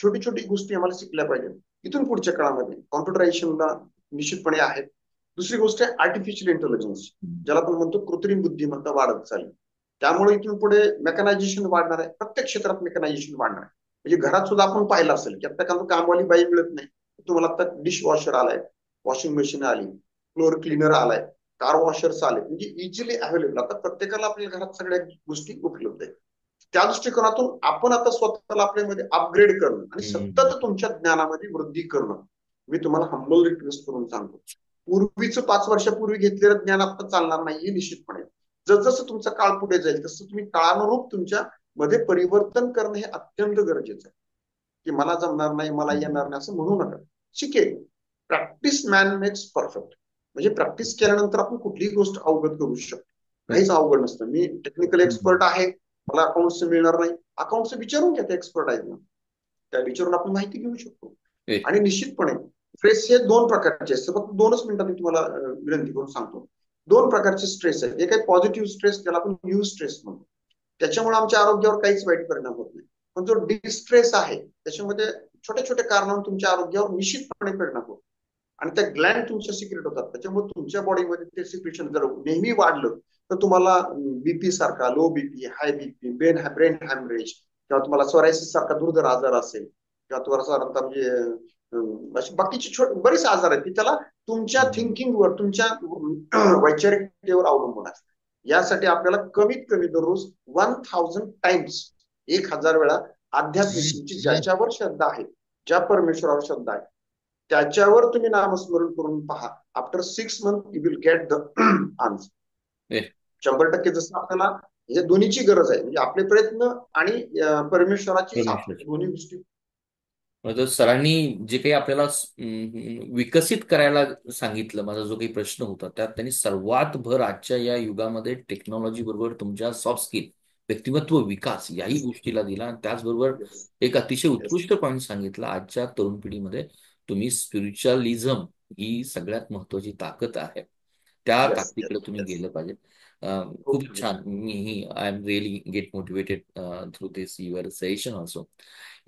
छोटी छोटी गोष्टी आम्हाला शिकल्या पाहिजेत. इथून पुढच्या काळामध्ये कॉम्प्युटरायझेशनला निश्चितपणे आहेत. दुसरी गोष्ट आहे आर्टिफिशियल इंटेलिजन्स, ज्याला आपण म्हणतो कृत्रिम बुद्धिमत्ता वाढत चालली. त्यामुळे इथून पुढे मेकॅनायझेशन वाढणार आहे. प्रत्येक क्षेत्रात मेकॅनायझेशन वाढणार आहे. म्हणजे घरात सुद्धा आपण पाहिलं असेल की आता कामवाली बाई मिळत नाही. तुम्हाला आता डिश वॉशर आलाय, वॉशिंग मशीन आली, फ्लोअर क्लीनर आलाय, कार वॉशर्स आले, म्हणजे इझिली अवेलेबल. आता प्रत्येकाला आपल्या घरात सगळ्या गोष्टी उपलब्ध आहेत. त्या दृष्टिकोनातून आपण आता स्वतःला आपल्यामध्ये अपग्रेड करणं आणि हम्म. सतत तुमच्या ज्ञानामध्ये वृद्धी करणं. मी तुम्हाला हंबल रिक्वेस्ट करून सांगतो, पूर्वीचं 5 वर्षापूर्वी घेतलेलं ज्ञान आता चालणार नाही, हे निश्चितपणे. जसजसं तुमचा काळ पुढे जाईल तसं तुम्ही काळानुरूप तुमच्या मध्ये परिवर्तन करणं हे अत्यंत गरजेचं आहे. की मला जमणार नाही, मला येणार नाही असं म्हणू नका. शिकेल. Practice man makes perfect. म्हणजे प्रॅक्टिस केल्यानंतर आपण कुठलीही गोष्ट अवगत करू शकतो. काहीच अवघड नसतं. मी टेक्निकल एक्सपर्ट आहे, मला अकाउंट्स मिळणार नाही, अकाउंट्स विचारून घ्या, ते एक्सपर्ट आहेत ना, त्या विचारून आपण माहिती घेऊ शकतो. आणि निश्चितपणे स्ट्रेस हे 2 प्रकारचे असतात. फक्त 2च मिनिटात मी तुम्हाला विनंती करून सांगतो. 2 प्रकारचे स्ट्रेस आहेत. एक आहे पॉझिटिव्ह स्ट्रेस, त्याला आपण न्यू स्ट्रेस म्हणतो. त्याच्यामुळे आमच्या आरोग्यावर काहीच वाईट परिणाम होत नाही. पण जो डिस्ट्रेस आहे त्याच्यामध्ये छोट्या छोट्या कारणांवर तुमच्या आरोग्यावर निश्चितपणे परिणाम होतो. आणि त्या ग्लँड तुमच्या सिक्रेट होतात. त्याच्यामुळे तुमच्या बॉडीमध्ये ते सिक्रेशन जर नेहमी वाढलं तर तुम्हाला बीपी सारखा, low BP, high BP, brain haemorrhage, किंवा तुम्हाला सोरायसिस सारखा दुर्धर आजार असेल, किंवा तुम्हाला साधारणतः म्हणजे असे बाकीचे बरेच आजार आहेत की त्याला तुमच्या थिंकिंगवर, तुमच्या वैचारिकतेवर अवलंबून असते. यासाठी आपल्याला कमीत कमी दररोज 1000 टाइम्स, 1000 वेळा आध्यात्मिक तुमची ज्याच्यावर श्रद्धा आहे, ज्या परमेश्वरावर श्रद्धा आहे, त्याच्यावर तुम्ही नामस्मरण करून पहा. After 6 month you will get the answer. 100% जसं आपल्याला हे दोन्हीची गरज आहे, म्हणजे आपले प्रयत्न आणि परमेश्वराची साथ, परमेश्वर. दोन्ही गोष्टी. म्हणजे सरांनी जे काही आपल्याला विकसित करायला सांगितलं, माझा जो काही प्रश्न होता त्यात त्यांनी सर्वात भर आजच्या या युगामध्ये टेक्नॉलॉजी बरोबर तुमच्या सॉफ्ट स्किल, व्यक्तिमत्व विकास याही गोष्टीला दिला. आणि त्याचबरोबर येस, एक अतिशय येस, उत्कृष्ट पॉईंट सांगितला, आजच्या तरुण पिढीमध्ये तुम्ही स्पिरिच्युअलिझम ही सगळ्यात महत्वाची ताकद आहे, त्या येस, ताकदीकडे येस, तुम्ही येस. गेलं पाहिजे. खूप खूप छान. छान. मीही I am really get motivated through this your session also.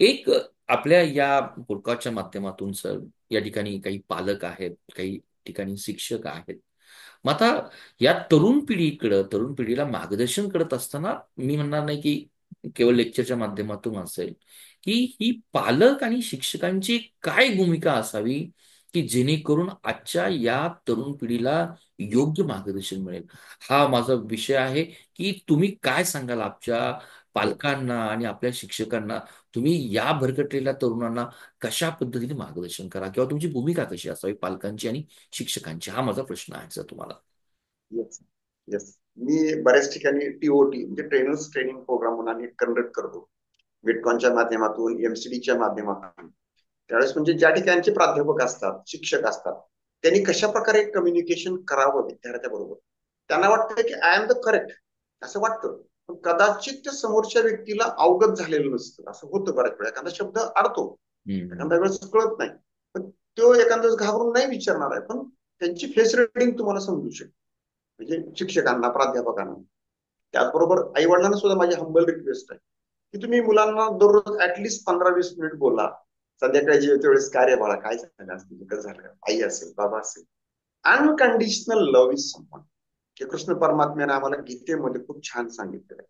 एक आपल्या या पॉडकास्टच्या माध्यमातून सर, या ठिकाणी काही पालक आहेत, काही ठिकाणी शिक्षक आहेत. मग आता या तरुण पिढीला मार्गदर्शन करत असताना मी म्हणणार नाही की केवळ लेक्चरच्या माध्यमातून असेल, की ही पालक आणि शिक्षकांची काय भूमिका असावी की जेणेकरून आजच्या या तरुण पिढीला योग्य मार्गदर्शन मिळेल. हा माझा विषय आहे, की तुम्ही काय सांगाल आमच्या हो. पालकांना आणि आपल्या शिक्षकांना, तुम्ही या भरकटलेल्या तरुणांना कशा पद्धतीने मार्गदर्शन करा, किंवा तुमची भूमिका कशी असावी पालकांची आणि शिक्षकांची, हा माझा प्रश्न आहे सर तुम्हाला. Yes, yes. मी बऱ्याच ठिकाणी टीओटी म्हणजे ट्रेनर्स ट्रेनिंग प्रोग्राम म्हणून कंडक्ट करतो, विटकॉनच्या माध्यमातून, एमसीडीच्या माध्यमातून. त्यावेळेस म्हणजे ज्या ठिकाणचे प्राध्यापक असतात, शिक्षक असतात, त्यांनी कशा प्रकारे कम्युनिकेशन करावं विद्यार्थ्याबरोबर. त्यांना वाटतं की आय एम द करेक्ट, असं वाटतं. पण कदाचित त्या समोरच्या व्यक्तीला अवगत झालेलं नसतं. असं होतं बऱ्याच वेळा. एखादा शब्द अडतो, हम्म. एखाद्या वेळेस कळत नाही, पण तो एखाद्या वेळेस घाबरून नाही विचारणार आहे, पण त्यांची फेस रिडिंग तुम्हाला समजू शकते. म्हणजे शिक्षकांना, प्राध्यापकांना. त्याचबरोबर आई वडिलांना सुद्धा माझी हंबल रिक्वेस्ट आहे की तुम्ही मुलांना दररोज ऍटलिस्ट 15-20 मिनिट बोला. संध्याकाळी जेवते वेळेस, काय रे बाळा, काय झालं, आज तुझं कसं झालं, आई असेल, बाबा असेल. अनकंडिशनल लव्ह इज समवन, हे कृष्ण परमात्म्याने आम्हाला गीतेमध्ये खूप छान सांगितलेलं आहे.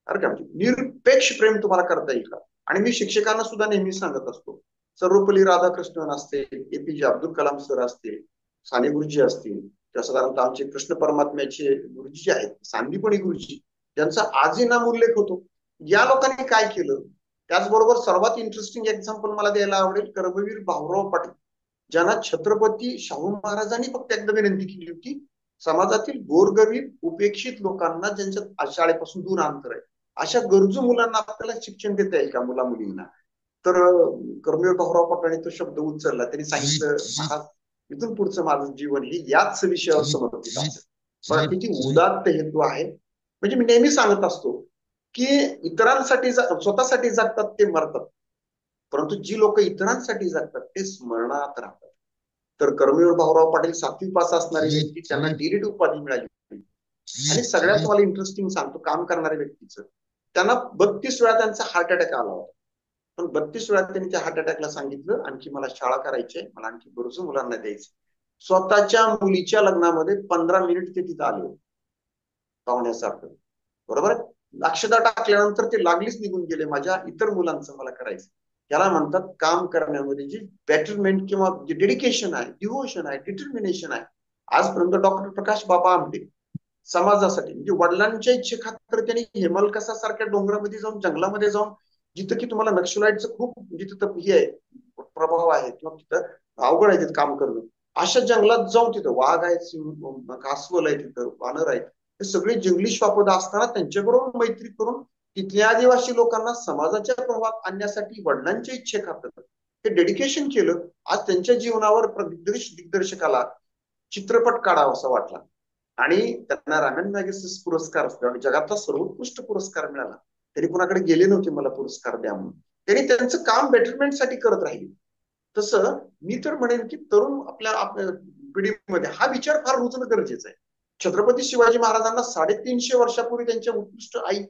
अरे का, म्हणजे निरपेक्ष प्रेम तुम्हाला करता येईल का. आणि मी शिक्षकांना सुद्धा नेहमी सांगत असतो, सर्वपल्ली राधाकृष्णन असतील, एपीजे अब्दुल कलाम सर असतील, साने गुरुजी असतील, किंवा साधारणतः आमचे कृष्ण परमात्म्याचे गुरुजी जे आहेत, सांदीपणी गुरुजी, ज्यांचा आजही नाम उल्लेख होतो. या लोकांनी काय केलं. त्याचबरोबर सर्वात इंटरेस्टिंग एक्झाम्पल मला द्यायला आवडेल, कर्मवीर भाऊराव पाटील. ज्यांना छत्रपती शाहू महाराजांनी फक्त एकदा विनंती केली होती, समाजातील गोरगरीब उपेक्षित लोकांना ज्यांच्या शाळेपासून दूर अंतर आहे, अशा गरजू मुलांना आपल्याला शिक्षण देता येईल का, मुला मुलींना. तर कर्मवीर भाऊराव पाटलांनी तो शब्द उचलला. त्यांनी सांगितलं, महाराज इथून पुढचं माझं जीवन हे याच विषयावर समर्पित असेल. बघा किती उदात्त हेतू आहे. म्हणजे मी नेहमी सांगत असतो की इतरांसाठी स्वतःसाठी जगतात ते मरतात, परंतु जी लोक इतरांसाठी जगतात ते स्मरणात राहतात. तर कर्मवीर भाऊराव पाटील 7वी पास असणारी व्यक्ती, त्यांना डिलीट उपाधी मिळाली. आणि सगळ्यात तुम्हाला इंटरेस्टिंग सांगतो, काम करणाऱ्या व्यक्तीचं, त्यांना 32 वेळा त्यांचा हार्ट अटॅक आला होता. पण 32 वेळा त्यांनी त्या हार्ट अटॅकला सांगितलं, आणखी मला शाळा करायची, मला आणखी गरजू मुलांना द्यायचं. स्वतःच्या मुलीच्या लग्नामध्ये 15 मिनिट ते तिथं आले पाहुण्यासारखं, बरोबर. अक्षता टाकल्यानंतर ते लागलीच निघून गेले, माझ्या इतर मुलांचं मला करायचं. याला म्हणतात काम करण्यामध्ये जी बेटरमेंट किंवा जे डेडिकेशन आहे, डिव्होशन आहे, डिटर्मिनेशन आहे. आजपर्यंत डॉक्टर प्रकाश बाबा आमटे समाजासाठी म्हणजे वडिलांच्या इच्छेखातर त्यांनी हेमलकसा सारख्या डोंगरामध्ये जाऊन, जंगलामध्ये जाऊन, जिथं की तुम्हाला नक्षलाईटचं खूप म्हणजे तिथं हे आहे, प्रभाव आहे किंवा तिथं अवघड आहे तिथं काम करणं. अशा जंगलात जाऊन तिथं वाघ आहेत, कासवल आहे, तिथं वानर आहेत, हे सगळे जंगली श्वापद असताना त्यांच्याबरोबर मैत्री करून तिथल्या आदिवासी लोकांना समाजाच्या प्रभावात आणण्यासाठी वडिलांच्या इच्छेखातर ते डेडिकेशन केलं. आज त्यांच्या जीवनावर दिग्दर्शकाला चित्रपट काढावा असा वाटला आणि त्यांना रामन मॅगसेस पुरस्कार असतो, जगातला सर्वोत्कृष्ट पुरस्कार मिळाला. तरी कोणाकडे गेले नव्हते मला पुरस्कार द्या म्हणून. त्यांनी त्यांचं काम बेटरमेंटसाठी करत राहिले. तसं मी तर म्हणेन की तरुण आपल्या पिढीमध्ये हा विचार फार रुजणं गरजेचं आहे. छत्रपती शिवाजी महाराजांना 350 वर्षापूर्वी त्यांच्या उत्कृष्ट आई,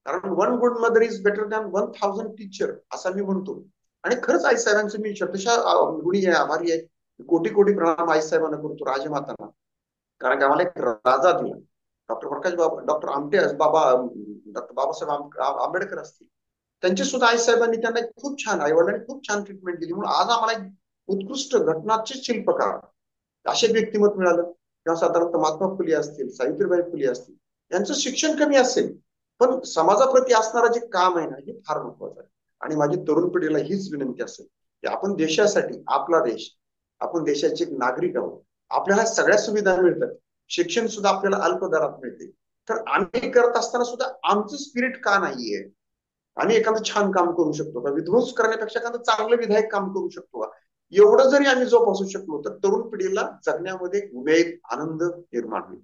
कारण one good mother is better than 1000 teacher असा मी म्हणतो. आणि खरंच आईसाहेबांचं मी शतशा गुणी आहे, आभारी आहे. कोटी कोटी प्रणाम आईसाहेबांना करतो, राजमातांना. कारण की आम्हाला एक राजा दिला, डॉक्टर प्रकाश बाबा, डॉक्टर आमटे बाबा, डॉक्टर बाबासाहेब आंबेडकर असतील, त्यांची सुद्धा आई साहेबांनी त्यांना खूप छान, आई वडिलांनी खूप छान ट्रीटमेंट दिली, म्हणून आज आम्हाला एक उत्कृष्ट घटनाचे शिल्पकार असे व्यक्तिमत्व मिळालं. किंवा साधारणतः महात्मा फुले असतील, सावित्रीबाई फुले असतील, यांचं शिक्षण कमी असेल पण समाजाप्रती असणारं जे काम आहे ना, हे फार महत्वाचं आहे. आणि माझी तरुण पिढीला हीच विनंती असेल की आपण देशासाठी, आपला देश, आपण देशाचे एक नागरिक आहोत, आपल्याला सगळ्या सुविधा मिळतात, शिक्षण सुद्धा आपल्याला अल्प दरात मिळते. तर आम्ही करत असताना सुद्धा आमचं स्पिरिट का नाहीये? आम्ही एखादं छान काम करू शकतो का? विध्वंस करण्यापेक्षा एखादं चांगलं विधायक काम करू शकतो का? एवढं जरी आम्ही जोपासू शकलो तर तरुण पिढीला जगण्यामध्ये एक विवेक, आनंद निर्माण होईल.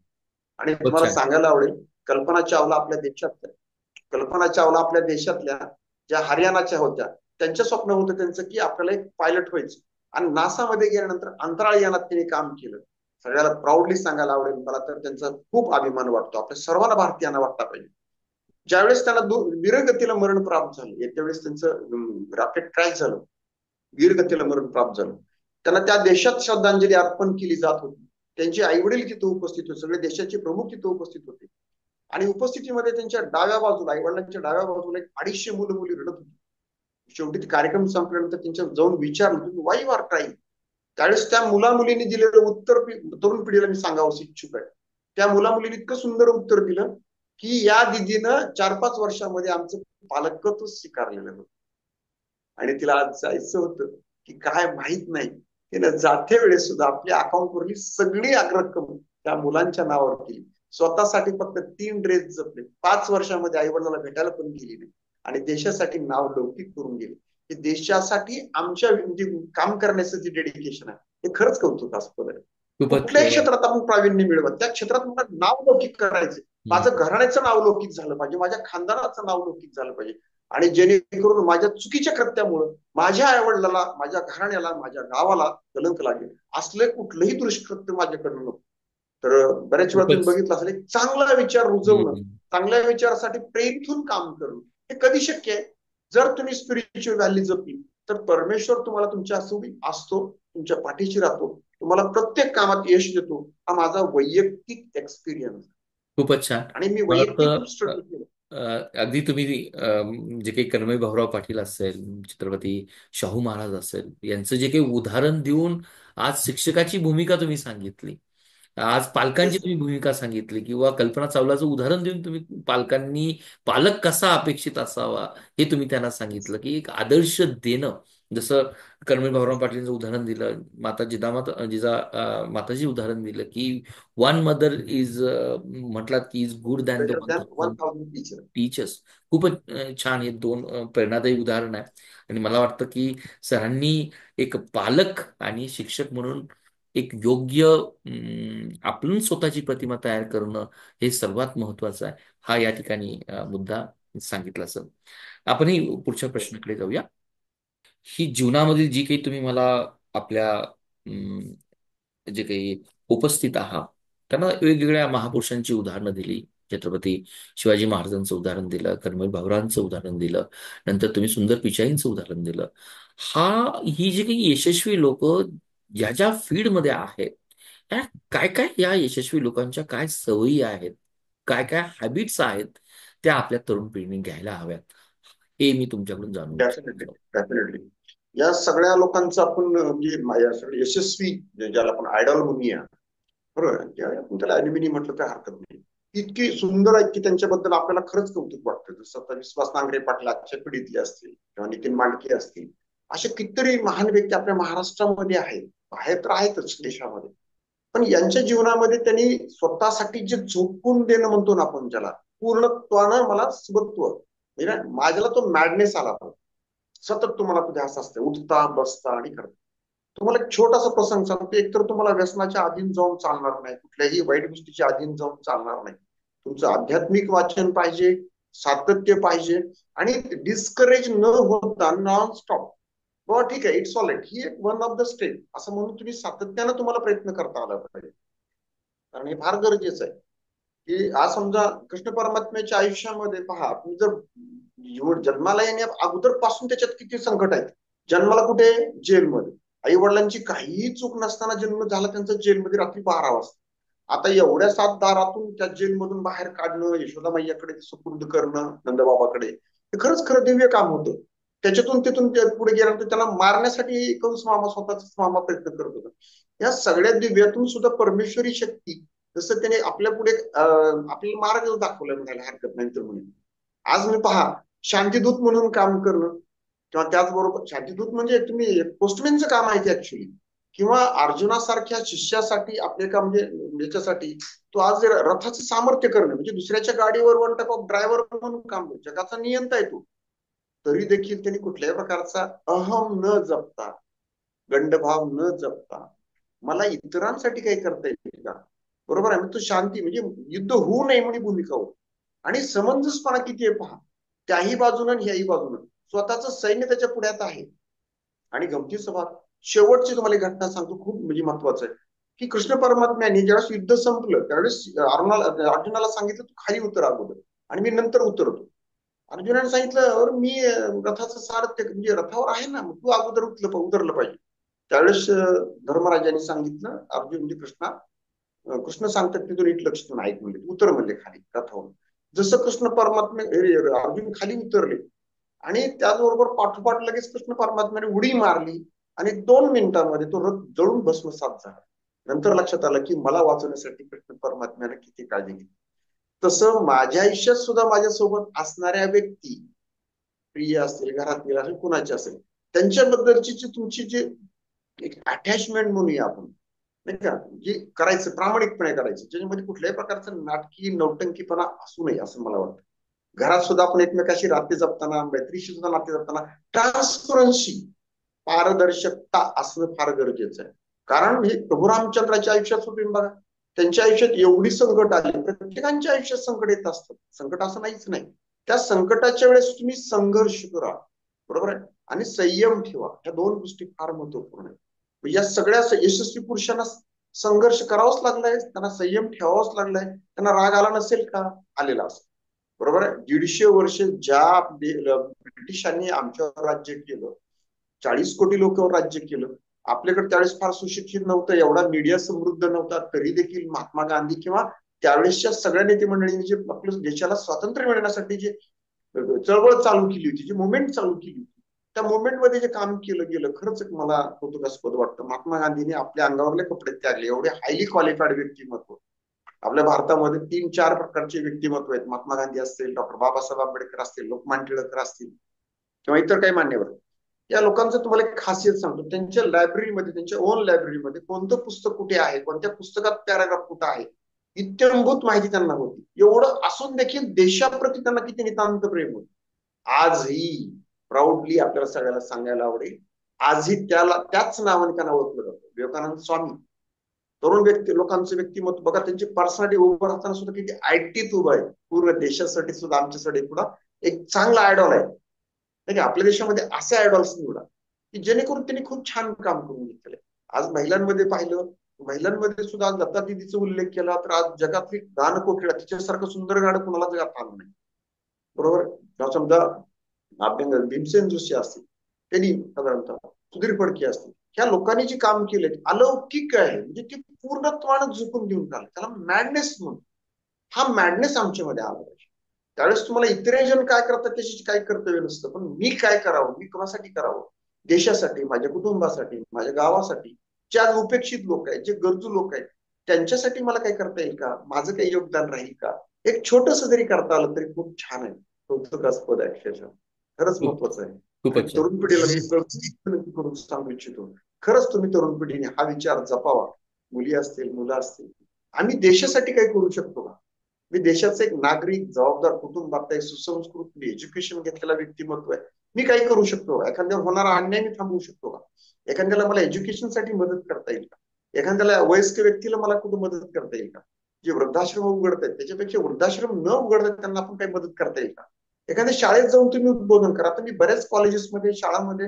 आणि तुम्हाला अच्छा. सांगायला आवडेल, कल्पना चावला आपल्या देशातल्या, कल्पना चावला आपल्या देशातल्या ज्या हरियाणाच्या होत्या, त्यांचं स्वप्न होतं त्यांचं की आपल्याला एक पायलट व्हायचं. आणि नासामध्ये गेल्यानंतर अंतराळ यानात त्यांनी काम केलं. सगळ्याला प्राऊडली सांगायला आवडेल मला, तर त्यांचा खूप अभिमान वाटतो, आपल्या सर्वांना भारतीयांना वाटता पाहिजे. ज्यावेळेस त्यांना वीरगतीला मरण प्राप्त झालं, येत्या वेळेस त्यांचं रॉकेट क्रॅश झालं, वीरगतीला मरण प्राप्त झालं, त्यांना त्या देशात श्रद्धांजली अर्पण केली जात होती. त्यांचे आई वडील तिथे उपस्थित होते, सगळे देशाचे प्रमुख तिथे उपस्थित होते. आणि उपस्थितीमध्ये त्यांच्या डाव्या बाजूला, आई वडिलांच्या डाव्या बाजूला एक 250 मुलं मुली रडत होती. शेवटी ते कार्यक्रम संपल्यानंतर त्यांच्या जाऊन विचारलं, तुम्ही वाई आर क्राईंग? त्यावेळेस त्या मुला मुलींनी दिलेलं उत्तर तरुण पिढीला मी सांगावं इच्छुक आहे. त्या मुला मुलींनी इतकं सुंदर उत्तर दिलं की या दिदीनं 4-5 वर्षामध्ये आमचं पालकत्व स्वीकारलेलं होतं. आणि तिला आज जायचं होतं की काय माहित नाही, तिनं जाते वेळेस सुद्धा आपल्या अकाउंटवरली सगळी रक्कम त्या मुलांच्या नावावर केली. स्वतःसाठी फक्त 3 ड्रेस जपले, 5 वर्षामध्ये आई वडिलांना भेटायला पण गेली नाही, आणि देशासाठी नाव लौकिक करून गेले. हे देशासाठी आमच्या म्हणजे काम करण्याचं जे डेडिकेशन आहे हे खरंच कौतुकास्पद आहे. खूपच कुठल्याही क्षेत्रात आपण प्रावीण्य मिळवत त्या क्षेत्रात मला नाव लौकिक करायचं, हम्म. माझं घराण्याचं नाव लौकिक झालं पाहिजे, माझ्या खानदानाचं नाव लौकिक झालं पाहिजे. आणि जेणेकरून माझ्या चुकीच्या कृत्यामुळं माझ्या आईवडिलाला, माझ्या घराण्याला, माझ्या गावाला कलंक लागेल, असले कुठलंही दुष्कृत्य माझ्याकडून नको. तर बऱ्याच वेळा तुम्ही खूपच. बघितलं असेल, एक चांगला विचार रुजवणं, हम्म. चांगल्या विचारासाठी प्रेरित होऊन काम करणं हे कधी शक्य आहे? जर तुम्ही स्पिरिच्युअल व्हॅल्यू जपली तर परमेश्वर तुम्हाला तुमच्या सोबी असतो, तुमच्या पाठीशी राहतो, तुम्हाला प्रत्येक कामात यश देतो. हा माझा वैयक्तिक एक्सपिरियन्स खूपच छान. आणि मी मला वैयक्तिक खूप वाटतं स्ट्रगल केलं. अगदी तुम्ही जे काही कर्मवीर भाऊराव पाटील असेल, छत्रपती शाहू महाराज असेल, यांचं जे काही उदाहरण देऊन आज शिक्षकाची भूमिका तुम्ही सांगितली, आज पालकांची येस तुम्ही भूमिका सांगितली, किंवा कल्पना चावलाचं उदाहरण देऊन तुम्ही पालक कसा अपेक्षित असावा हे तुम्ही त्यांना सांगितलं, की एक आदर्श देणं जसं कर्मवीर भाऊराव पाटलांचं उदाहरण दिलं, माता जिजामाता माताजी उदाहरण दिलं की वन मदर इज म्हटलात की is good than the better than 1000 1000 teacher. Teachers. खूपच छान हे दोन प्रेरणादायी उदाहरण आहे. आणि मला वाटतं की सरांनी एक पालक आणि शिक्षक म्हणून एक योग्य आपण स्वतःची प्रतिमा तयार करणं हे सर्वात महत्वाचं आहे. हा या ठिकाणी मुद्दा सांगितला सर. आपणही पुढच्या येस. प्रश्नाकडे जाऊया. ही जीवनामधील जी काही तुम्ही मला आपल्या अं, जे काही उपस्थित आहात त्यांना वेगवेगळ्या महापुरुषांची उदाहरणं दिली. छत्रपती शिवाजी महाराजांचं उदाहरण दिलं, कर्नल भाऊरावांचं उदाहरण दिलं, नंतर तुम्ही सुंदर पिचाईंचं उदाहरण दिलं. ही जी काही यशस्वी लोक ज्या ज्या फील्डमध्ये आहेत, त्या काय काय या यशस्वी लोकांच्या काय सवयी आहेत, काय काय हॅबिट्स आहेत, त्या आपल्या तरुण पिढीने घ्यायला हव्यात, हे मी तुमच्याकडून जाणून डेफिनेटली, इच्छितो. डेफिनेटली. या सगळ्या लोकांचं आपण म्हणजे या सगळ्या यशस्वी ज्याला आपण आयडॉल म्हणूया, बरोबर आहे? आपण त्याला अॅल्युमिनी म्हटलं तर हरकत नाही. इतकी सुंदर आहेत की त्यांच्याबद्दल आपल्याला खरंच कौतुक वाटतं. जसं आता विश्वास नांगरे पाटील आजच्या पिढीतले असतील किंवा नितीन मांडके असतील, असे कितीतरी महान व्यक्ती आपल्या महाराष्ट्रामध्ये आहेत. बाहेर तर आहेतच देशामध्ये, पण यांच्या जीवनामध्ये त्यांनी स्वतःसाठी जे झोकून देणं म्हणतो ना आपण ज्याला, पूर्णत्वानं मला स्वत्व म्हणजे माझ्याला तो मॅडनेस आला. सतत तुम्हाला तो ध्यास असते, उठता बसता आणि करता. तुम्हाला एक छोटासा प्रसंग सांगतो. एकतर तुम्हाला व्यसनाच्या अधीन जाऊन चालणार नाही, कुठल्याही वाईट गोष्टीच्या अधीन जाऊन चालणार नाही. तुमचं आध्यात्मिक वाचन पाहिजे, सातत्य पाहिजे, आणि डिस्करेज न होता नॉन स्टॉप. हो ठीक आहे, इट्स ऑल राईट, ही एक वन ऑफ द स्टेप असं म्हणून तुम्ही सातत्यानं तुम्हाला प्रयत्न करता आला पाहिजे. कारण हे फार गरजेचं आहे की आज समजा कृष्ण परमात्म्याच्या आयुष्यामध्ये पहा, तुम्ही जर जन्माला येण्या अगोदर पासून त्याच्यात किती संकट आहेत. जन्माला कुठे? जेलमध्ये. आई वडिलांची काहीही चूक नसताना जन्म झाला त्यांचा जेलमध्ये रात्री 12 वाजता. आता एवढ्या सात दारातून त्या जेलमधून बाहेर काढणं, यशोदा मैयाकडे सुपूर्द करणं, नंदबाबाकडे, हे खरंच खरं दिव्य काम होतं. त्याच्यातून तिथून ते पुढे गेल्यानंतर त्याला मारण्यासाठी कंस मामा स्वतःच मामा प्रयत्न करत होता. या सगळ्या दिव्यातून सुद्धा परमेश्वरी शक्ती, जसं त्याने आपल्या पुढे आपल्याला मार्ग दाखवला म्हणायला हरकत नाही तर म्हणून. आज मी पहा, शांतीदूत म्हणून काम करणं, किंवा त्याचबरोबर शांतीदूत म्हणजे तुम्ही पोस्टमॅनचं काम आहे ते ऍक्च्युली, किंवा अर्जुनासारख्या शिष्यासाठी आपले काम म्हणजे याच्यासाठी तो आज रथाचं सामर्थ्य करणं, म्हणजे दुसऱ्याच्या गाडीवर वन टाइप ऑफ ड्रायव्हर म्हणून काम करतो. जगाचा नियंता आहे तो. तरी देखील त्यांनी कुठल्याही प्रकारचा अहम न जपता, गंडभाव न जपता, मला इतरांसाठी काही करता येईल का, बरोबर आहे, तो शांती म्हणजे युद्ध होऊ नये म्हणून भूमिका होती. आणि समंजसपणा किती आहे पहा, त्याही बाजूनं आणि ह्याही बाजूनं. स्वतःचं सैन्य त्याच्या पुढ्यात आहे. आणि गमती सभा, शेवटची तुम्हाला एक घटना सांगतो, खूप म्हणजे महत्वाचं आहे की कृष्ण परमात्म्याने ज्यावेळेस युद्ध संपलं त्यावेळेस अर्जुनाला सांगितलं तू खाली उतर अगोदर आणि मी नंतर उतरतो. अर्जुनाने सांगितलं मी रथाचं सारथ्य म्हणजे रथावर आहे ना, मग तू अगोदर उतरलं पाहिजे. त्यावेळेस धर्मराजाने सांगितलं, अर्जुन म्हणजे कृष्ण सांगतात की तू नीट लक्ष देऊन ऐक म्हणले, उतर म्हणले खाली रथावरून. जसं कृष्ण परमात्मे अर्जुन खाली उतरले आणि त्याचबरोबर पाठोपाठ लगेच कृष्ण परमात्म्याने उडी मारली आणि 2 मिनिटांमध्ये तो रथ जळून भस्मसात झाला. नंतर लक्षात आलं की मला वाचवण्यासाठी कृष्ण परमात्म्याने किती काळजी घेतली. तसं माझ्या आयुष्यात सुद्धा माझ्यासोबत असणाऱ्या व्यक्ती, प्रिय असतील, घरातील असेल, कुणाचे असेल, त्यांच्याबद्दलची जी तुमची जी एक अटॅचमेंट म्हणूया आपण, नाही का, जे करायचं प्रामाणिकपणे करायचं, ज्याच्यामध्ये कुठल्याही प्रकारचं नाटकी नौटंकीपणा असू नये असं मला वाटतं. घरात सुद्धा आपण एकमेकाशी नाते जपताना, मैत्रीशी सुद्धा नाते जपताना ट्रान्सपरन्सी, पारदर्शकता असणं फार गरजेचं आहे. कारण हे प्रभू रामचंद्राच्या आयुष्यात तुम्ही बघा, त्यांच्या आयुष्यात एवढी संकट आली, प्रत्येकाच्या आयुष्यात संकट येत असतात, संकट असं नाहीच नाही. त्या संकटाच्या वेळेस तुम्ही संघर्ष करा, बरोबर आहे, आणि संयम ठेवा. ह्या दोन गोष्टी फार महत्वपूर्ण आहेत. या सगळ्या यशस्वी पुरुषांना संघर्ष करावाच लागलाय, त्यांना संयम ठेवावाच लागलाय. त्यांना राग आला नसेल का? आलेला असेल, बरोबर आहे. 150 वर्ष ज्या ब्रिटिशांनी आमच्यावर राज्य केलं, 40 कोटी लोकांवर राज्य केलं. आपल्याकडे त्यावेळेस फार सुशिक्षित नव्हतं, एवढा मीडिया समृद्ध नव्हता, तरी देखील महात्मा गांधी किंवा त्यावेळेसच्या सगळ्या नेते मंडळींनी जे आपल्या देशाला स्वातंत्र्य मिळण्यासाठी जे चळवळ चालू केली होती, जी मुवमेंट चालू केली होती, त्या मुवमेंट मध्ये जे काम केलं गेलं, खरंच मला कौतुकास्पद वाटतं. महात्मा गांधींनी आपल्या अंगावरले कपडे त्यागले. एवढे हायली क्वालिफाईड व्यक्तिमत्व आपल्या भारतामध्ये 3-4 प्रकारचे व्यक्तिमत्व आहेत. महात्मा गांधी असतील, डॉक्टर बाबासाहेब आंबेडकर असतील, लोकमान्य टिळक असतील, किंवा इतर काही मान्यवर. या लोकांचं तुम्हाला एक खासियत सांगतो, त्यांच्या लायब्ररीमध्ये, त्यांच्या ओन लायब्ररीमध्ये कोणतं पुस्तक कुठे आहे, कोणत्या पुस्तकात पॅराग्राफ कुठे आहे, इत्यंभूत माहिती त्यांना होती. एवढं असून देखील देशाप्रती त्यांना किती नितांत प्रेम होतं. आजही प्राऊडली आपल्याला सगळ्याला सांगायला आवडेल, आजही त्याच नावाने त्यांना ओळखलं जातं, विवेकानंद स्वामी. तरुण व्यक्ती लोकांचं व्यक्तिमत्व बघा, त्यांची पर्सनॅलिटी उभं राहताना सुद्धा किती आयटीत उभं आहे. पूर्ण देशासाठी सुद्धा आमच्यासाठी सुद्धा एक चांगला आयडॉल आहे. नाही आपल्या देशामध्ये असे आयडॉल्स निवडा की जेणेकरून त्यांनी खूप छान काम करून घेतले. आज महिलांमध्ये पाहिलं, महिलांमध्ये सुद्धा आज दत्ता दिदीचा उल्लेख केला तर आज जगातली गान कोकिळा तिच्यासारखं सुंदर गाणं कुणाला जगात आलं नाही. बरोबर. समजा अभ्यंकर भीमसेन जोशी असतील, त्यांनी साधारणतः सुधीर फडके असतील, ह्या लोकांनी जे काम केले अलौकिक आहे. म्हणजे ते पूर्णत्वानं झुकून देऊन टाकलं, त्याला मॅडनेस म्हणून. हा मॅडनेस आमच्यामध्ये आला पाहिजे. त्यावेळेस तुम्हाला इतर जण काय करतात त्याची काही कर्तव्य नसतं, पण मी काय करावं, मी कोणासाठी करावं, देशासाठी, माझ्या कुटुंबासाठी, माझ्या गावासाठी, जे आज उपेक्षित लोक आहेत, जे गरजू लोक आहेत, त्यांच्यासाठी मला काय करता येईल का, माझं काही योगदान राहील का, एक छोटस जरी करता आलं तरी खूप छान आहे. कौतुकास्पद आहे अक्षरशः. खरंच खूप महत्वाचं आहे. आणि खूपच छान. तरुण पिढीला मी करून सांगू इच्छितो, खरंच तुम्ही तरुण पिढीने हा विचार जपावा. मुली असतील, मुलं असतील, आम्ही देशासाठी काही करू शकतो का. मी देशाचा एक नागरिक, जबाबदार, कुटुंबात एक सुसंस्कृत एज्युकेशन घेतलेला व्यक्तिमत्व आहे. मी काही करू शकतो, एखाद्यावर होणारा अन्याय मी थांबवू शकतो का, एखाद्याला मला एज्युकेशनसाठी मदत करता येईल का, एखाद्याला वयस्क व्यक्तीला मला कुठं मदत करता येईल का, जे वृद्धाश्रम उघडत आहेत त्याच्यापेक्षा वृद्धाश्रम न उघडता त्यांना आपण काही मदत करता येईल का, एखाद्या शाळेत जाऊन तुम्ही उद्बोधन करा. आता मी बऱ्याच कॉलेजेसमध्ये, शाळांमध्ये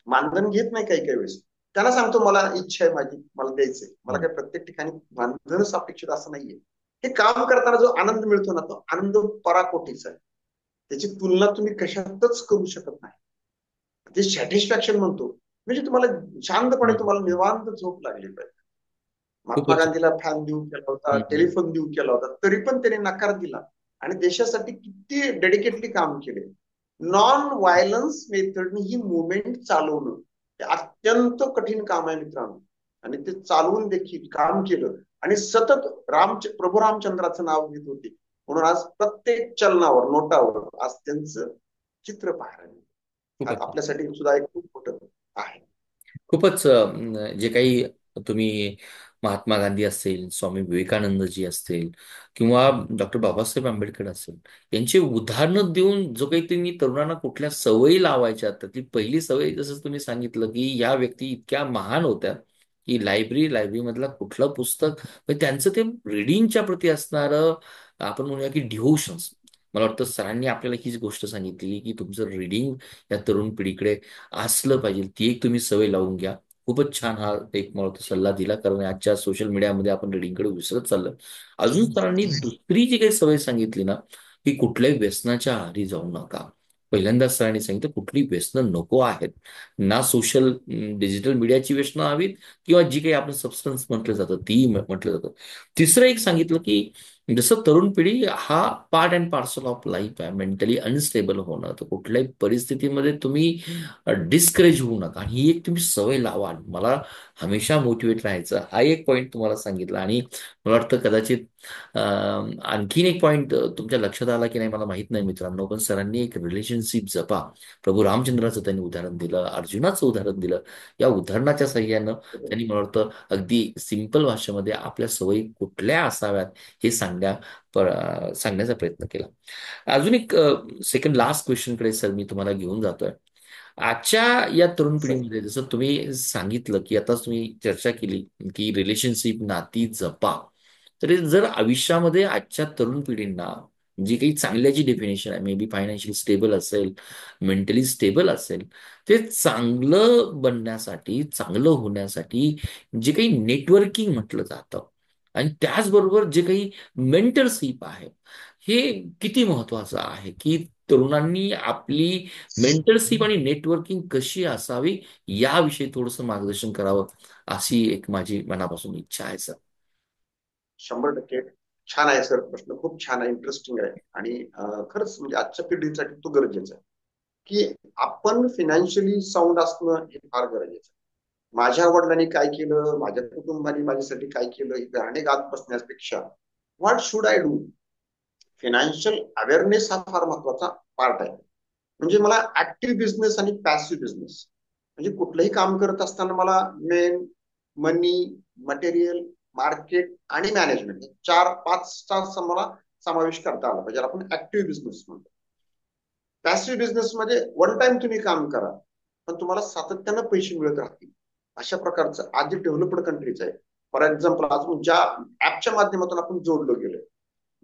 मानधन घेत नाही काही काही वेळेस, त्यांना सांगतो मला इच्छा आहे, माझी मला द्यायचंय, मला हम्म. काही प्रत्येक ठिकाणी मानधनच अपेक्षित असं नाहीये. हे काम करताना जो आनंद मिळतो ना, तो आनंद पराकोटीचा आहे. त्याची तुलना तुम्ही कशातच करू शकत नाही. ते सॅटिस्फॅक्शन म्हणतो, म्हणजे तुम्हाला शांतपणे, हम्म. तुम्हाला निवांत झोप लागली पाहिजे. महात्मा खूपच छान. गांधीला फॅन देऊ केला होता, हम्म. टेलिफोन देऊ केला होता, तरी पण त्यांनी नकार दिला आणि देशासाठी किती डेडिकेटली काम केले. नॉन व्हायलन्स मेथडने ही मुवमेंट चालवणं हे अत्यंत कठीण काम आहे मित्रांनो. आणि ते चालवून देखील काम केलं आणि सतत प्रभू रामचंद्राचं नाव घेत होते. म्हणून आज प्रत्येक चलनावर, नोटावर आज त्यांचं चित्र पाहायला मिळतं. खूपच छान. आपल्यासाठी सुद्धा एक खूप मोठं आहे. खूपच जे काही तुम्ही महात्मा गांधी असतील, स्वामी विवेकानंदजी असतील किंवा डॉक्टर बाबासाहेब आंबेडकर असेल, यांची उदाहरणं देऊन जो काही तुम्ही तरुणांना कुठल्या सवयी लावायच्या, त्यातली पहिली सवय जसं तुम्ही सांगितलं की या व्यक्ती इतक्या महान होत्या की लायब्ररीमधलं कुठलं पुस्तक म्हणजे त्यांचं ते रिडिंगच्या प्रती असणारं, आपण म्हणूया की डिव्होशन्स. मला वाटतं सरांनी आपल्याला हीच गोष्ट सांगितली की तुमचं रिडिंग या तरुण पिढीकडे असलं पाहिजे, ती एक तुम्ही सवय लावून घ्या. खूपच छान हा एक मला वाटतं सल्ला दिला, कारण आजच्या सोशल मीडियामध्ये आपण रिडिंगकडे विसरत चाललोय. अजून सरांनी दुसरी जी काही सवय सांगितली ना, की कुठल्याही व्यसनाच्या आहारी जाऊ नका. पहिल्यांदाच सरांनी सांगितलं कुठली व्यसनं नको आहेत. ना सोशल डिजिटल मीडियाची व्यसनं हवीत किंवा जी काही आपण सबस्टन्स म्हटलं जातं ती म्हटलं जातं. तिसरं एक सांगितलं की जसं तरुण पिढी हा part and parcel of life आहे, मेंटली अनस्टेबल होणं, तर कुठल्याही परिस्थितीमध्ये तुम्ही डिस्करेज होऊ नका आणि ही एक तुम्ही सवय लावा. मला हमेशा मोटिवेट राहायचं, हा एक पॉईंट तुम्हाला सांगितला. आणि मला वाटतं कदाचित आणखीन एक पॉईंट तुमच्या लक्षात आला की नाही मला माहित नाही मित्रांनो, पण सरांनी एक रिलेशनशिप जपा. प्रभू रामचंद्राचं त्यांनी उदाहरण दिलं, अर्जुनाचं उदाहरण दिलं. या उदाहरणाच्या सहाय्यानं त्यांनी मला वाटतं अगदी सिंपल भाषेमध्ये आपल्या सवयी कुठल्या असाव्यात हे सांगण्याचा प्रयत्न केला. अजून एक सेकंड लास्ट क्वेश्चनकडे सर मी तुम्हाला घेऊन जातोय. आजच्या या तरुण पिढीमध्ये जसं तुम्ही सांगितलं की आता तुम्ही चर्चा केली की रिलेशनशिप, नाती जपा, तरी जर आयुष्यामध्ये आजच्या तरुण पिढींना जी काही चांगल्याची डेफिनेशन आहे, मे बी फायनान्शियल स्टेबल असेल, मेंटली स्टेबल असेल, ते चांगलं बनण्यासाठी, चांगलं होण्यासाठी जे काही नेटवर्किंग म्हटलं जातं आणि त्याचबरोबर जे काही मेंटरशिप आहे, हे किती महत्वाचं आहे की तरुणांनी आपली मेंटरशिप आणि नेटवर्किंग कशी असावी याविषयी थोडंसं मार्गदर्शन करावं, अशी एक माझी मनापासून इच्छा आहे सर. 100% छान आहे सर. प्रश्न खूप छान आहे, इंटरेस्टिंग आहे. आणि खरंच म्हणजे आजच्या पिढीसाठी तो गरजेचा आहे की आपण फिनान्शियली साऊंड असणं हे फार गरजेचं आहे. माझ्या वडिलांनी काय केलं, माझ्या कुटुंबाने माझ्यासाठी काय केलं, हे गाणे गात बसण्यापेक्षा what should I do, financial awareness हा फार महत्वाचा पार्ट आहे. म्हणजे मला ऍक्टिव्ह बिझनेस आणि पॅसिव्ह बिझनेस, म्हणजे कुठलंही काम करत असताना मला मेन, मनी, मटेरियल, मार्केट आणि मॅनेजमेंट, चार पाच चा मला समावेश करता आला पाहिजे. आपण ऍक्टिव्ह बिझनेस म्हणतो. पॅसिव्ह बिझनेस मध्ये वन टाइम तुम्ही काम करा, पण तुम्हाला सातत्यानं पैसे मिळत राहतील. अशा प्रकारचं आज जे डेव्हलप्ड कंट्रीज आहे, फॉर एक्झाम्पल आज ज्या ऍपच्या माध्यमातून आपण जोडलो गेलोय,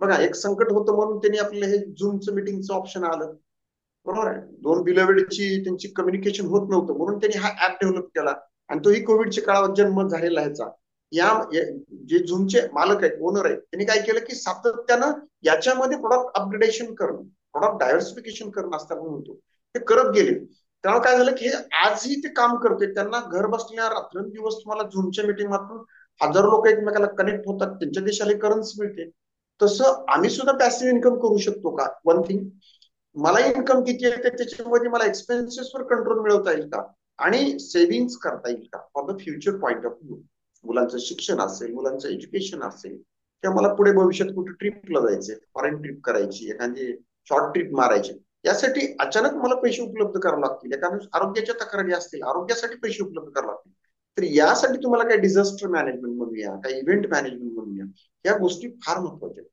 बघा एक संकट होतं म्हणून त्यांनी आपल्याला हे झूमचं मीटिंगचं ऑप्शन आलं, बरोबर आहे. दोन बिलवेडची त्यांची कम्युनिकेशन होत नव्हतं म्हणून त्यांनी हा ऍप डेव्हलप केला. आणि तोही कोविडच्या काळात जन्म झालेला ह्याचा. जे झूमचे मालक आहेत, ओनर आहेत, त्यांनी काय केलं की सातत्यानं याच्यामध्ये प्रोडक्ट अपग्रेडेशन करणं, प्रोडक्ट डायव्हर्सिफिकेशन करणं असताना म्हणतो, ते करत गेले. त्यामुळे काय झालं की हे आजही ते काम करते. त्यांना घर बसल्या रात्रंदिवस तुम्हाला झूमच्या मीटिंगमधून हजारो लोक एकमेकाला कनेक्ट होतात, त्यांच्या देशाला करन्सी मिळते. तसं आम्ही सुद्धा पॅसिव्ह इन्कम करू शकतो का? वन थिंग, मला इन्कम किती येते त्याच्यामध्ये मला एक्सपेन्सेसवर कंट्रोल मिळवता येईल का, आणि सेव्हिंग्स करता येईल का for the future point of view. मुलांचं शिक्षण असेल, मुलांचं एज्युकेशन असेल, किंवा मला पुढे भविष्यात कुठे ट्रिपला जायचे, फॉरेन ट्रिप करायची, एखादी शॉर्ट ट्रिप मारायची, यासाठी अचानक मला पैसे उपलब्ध करावे लागतील. एखाद्या आरोग्याच्या तक्रारी असतील, आरोग्यासाठी पैसे उपलब्ध करावे लागतील. तर यासाठी तुम्हाला काही डिझास्टर मॅनेजमेंट म्हणूया, काही इव्हेंट मॅनेजमेंट म्हणूया, या गोष्टी फार महत्वाच्या आहेत.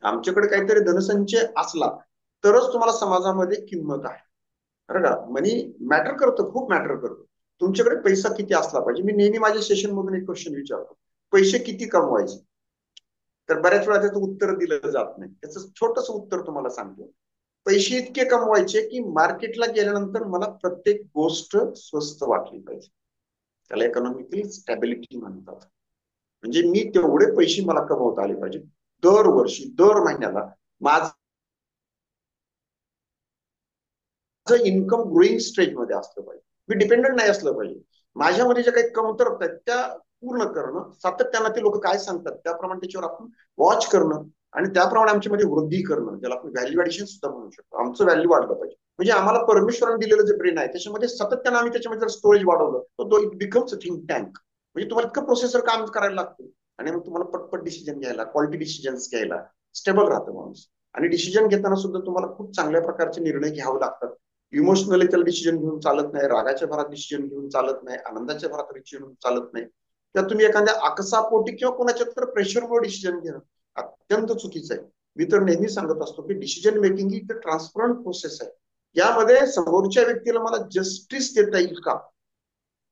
आमच्याकडे काहीतरी धनसंचय असला तरच तुम्हाला समाजामध्ये किंमत आहे. बरं का, मनी मॅटर करतं, खूप मॅटर करतं. तुमच्याकडे पैसा किती असला पाहिजे. मी नेहमी माझ्या सेशन मधून एक क्वेश्चन विचारतो, पैसे किती कमवायचे? तर बऱ्याच वेळा त्याचं उत्तर दिलं जात नाही. त्याचं छोटस उत्तर तुम्हाला सांगतो. पैसे इतके कमवायचे की मार्केटला गेल्यानंतर मला प्रत्येक गोष्ट स्वस्त वाटली पाहिजे. त्याला इकॉनॉमिकली स्टॅबिलिटी म्हणतात. म्हणजे मी तेवढे पैसे मला कमवता आले पाहिजे दरवर्षी, दर महिन्याला. माझं इन्कम ग्रोईंग स्टेज मध्ये असलं पाहिजे. मी डिपेंडंट नाही असलं पाहिजे. माझ्यामध्ये ज्या काही कमतरता आहेत त्या पूर्ण करणं, सातत्यानं ते लोक काय सांगतात त्याप्रमाणे त्याच्यावर आपण वॉच करणं, आणि त्याप्रमाणे आमच्यामध्ये वृद्धी करणं, ज्याला आपण व्हॅल्यू ऍडिशन सुद्धा म्हणू शकतो. आमचं व्हॅल्यू वाढलं पाहिजे. म्हणजे आम्हाला परमेश्वराने दिलेलं जे ब्रेन आहे त्याच्यामध्ये सातत्यानं आम्ही त्याच्यामध्ये जर स्टोरेज वाढवलं तर तो it becomes a think tank. म्हणजे तुम्हाला इतकं प्रोसेसर काम करायला लागतं, आणि मग तुम्हाला पटपट डिसिजन घ्यायला, क्वालिटी डिसिजन्स घ्यायला स्टेबल राहतं माणूस. आणि डिसिजन घेताना सुद्धा तुम्हाला खूप चांगल्या प्रकारचे निर्णय घ्यावे लागतात. इमोशनली त्याला डिसिजन घेऊन चालत नाही, रागाच्या भरात डिसिजन घेऊन चालत नाही, आनंदाच्या भरात डिसिजन घेऊन चालत नाही. तर तुम्ही एखाद्या आकसापोटी किंवा कोणाच्या तर प्रेशरमुळे डिसिजन घेणं अत्यंत चुकीचं आहे. मी तर नेहमी सांगत असतो की डिसिजन मेकिंग ही ट्रान्सपरंट प्रोसेस आहे. यामध्ये समोरच्या व्यक्तीला मला जस्टिस देता येईल का,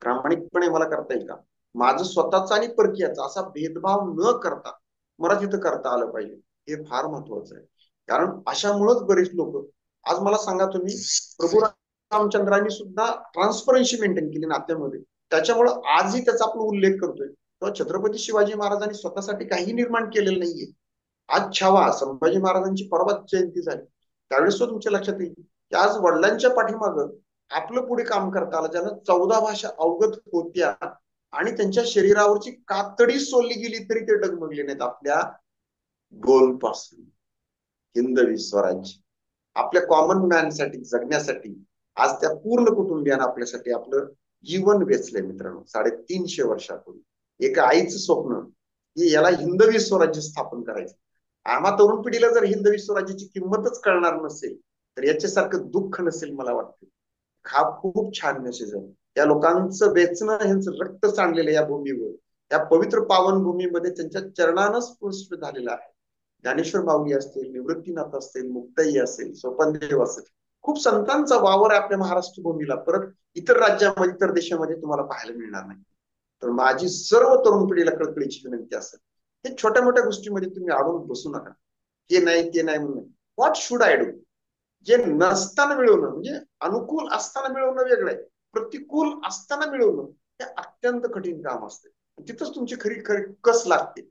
प्रामाणिकपणे मला करता येईल का, माझं स्वतःचा आणि परकीयाचा असा भेदभाव न करता मला तिथं करता आलं पाहिजे. हे फार महत्वाचं आहे. कारण अशामुळेच बरेच लोक, आज मला सांगा तुम्ही, प्रभू रामचंद्रांनी सुद्धा ट्रान्सपरन्सी मेंटेन केली नात्यामध्ये. त्याच्यामुळे आजही त्याचा आपण उल्लेख करतोय. तेव्हा छत्रपती शिवाजी महाराजांनी स्वतःसाठी काही निर्माण केलेलं नाहीये. आज छावा संभाजी महाराजांची परवा जयंती झाली, त्यावेळेस तो तुमच्या लक्षात येईल की आज वडिलांच्या पाठीमागं आपलं पुढे काम करता आलं, ज्यांना 14 भाषा अवगत होत्या, आणि त्यांच्या शरीरावरची कातडी सोलली गेली तरी ते डगमगले नाहीत. आपल्या गोल पासून हिंदवी स्वराज्य, आपल्या कॉमन मॅन साठी जगण्यासाठी आज त्या पूर्ण कुटुंबियानं आपल्यासाठी आपलं जीवन वेचलंय मित्रांनो. 350 वर्षापूर्वी एका आईचं स्वप्न की याला हिंदवी स्वराज्य स्थापन करायचं. आम्हा तरुण पिढीला जर हिंदवी स्वराज्याची किंमतच कळणार नसेल तर याच्यासारखं दुःख नसेल मला वाटतं. हा खूप छान मेसेज आहे. त्या लोकांचं वेचणं, ह्यांचं रक्त सांडलेलं या भूमीवर, या पवित्र पावन भूमीमध्ये त्यांच्या चरणानं स्पृश झालेलं आहे. ज्ञानेश्वर माऊली असतील, निवृत्तीनाथ असतील, मुक्ताई असेल, सोपानदेव असेल, खूप संतांचा वावर आहे आपल्या महाराष्ट्र भूमीला. परत इतर राज्यामध्ये, इतर देशामध्ये तुम्हाला पाहायला मिळणार नाही. तर माझी सर्व तरुण पिढीला कळकळीची विनंती असेल, हे छोट्या मोठ्या गोष्टीमध्ये तुम्ही अडून बसू नका. हे नाही ते नाही म्हणून, व्हॉट शुड आय डू. जे नसताना मिळवणं, म्हणजे अनुकूल असताना मिळवणं वेगळं आहे, प्रतिकूल असताना मिळवणं हे अत्यंत कठीण काम असते. तिथंच तुमची खरी खरी कस लागते.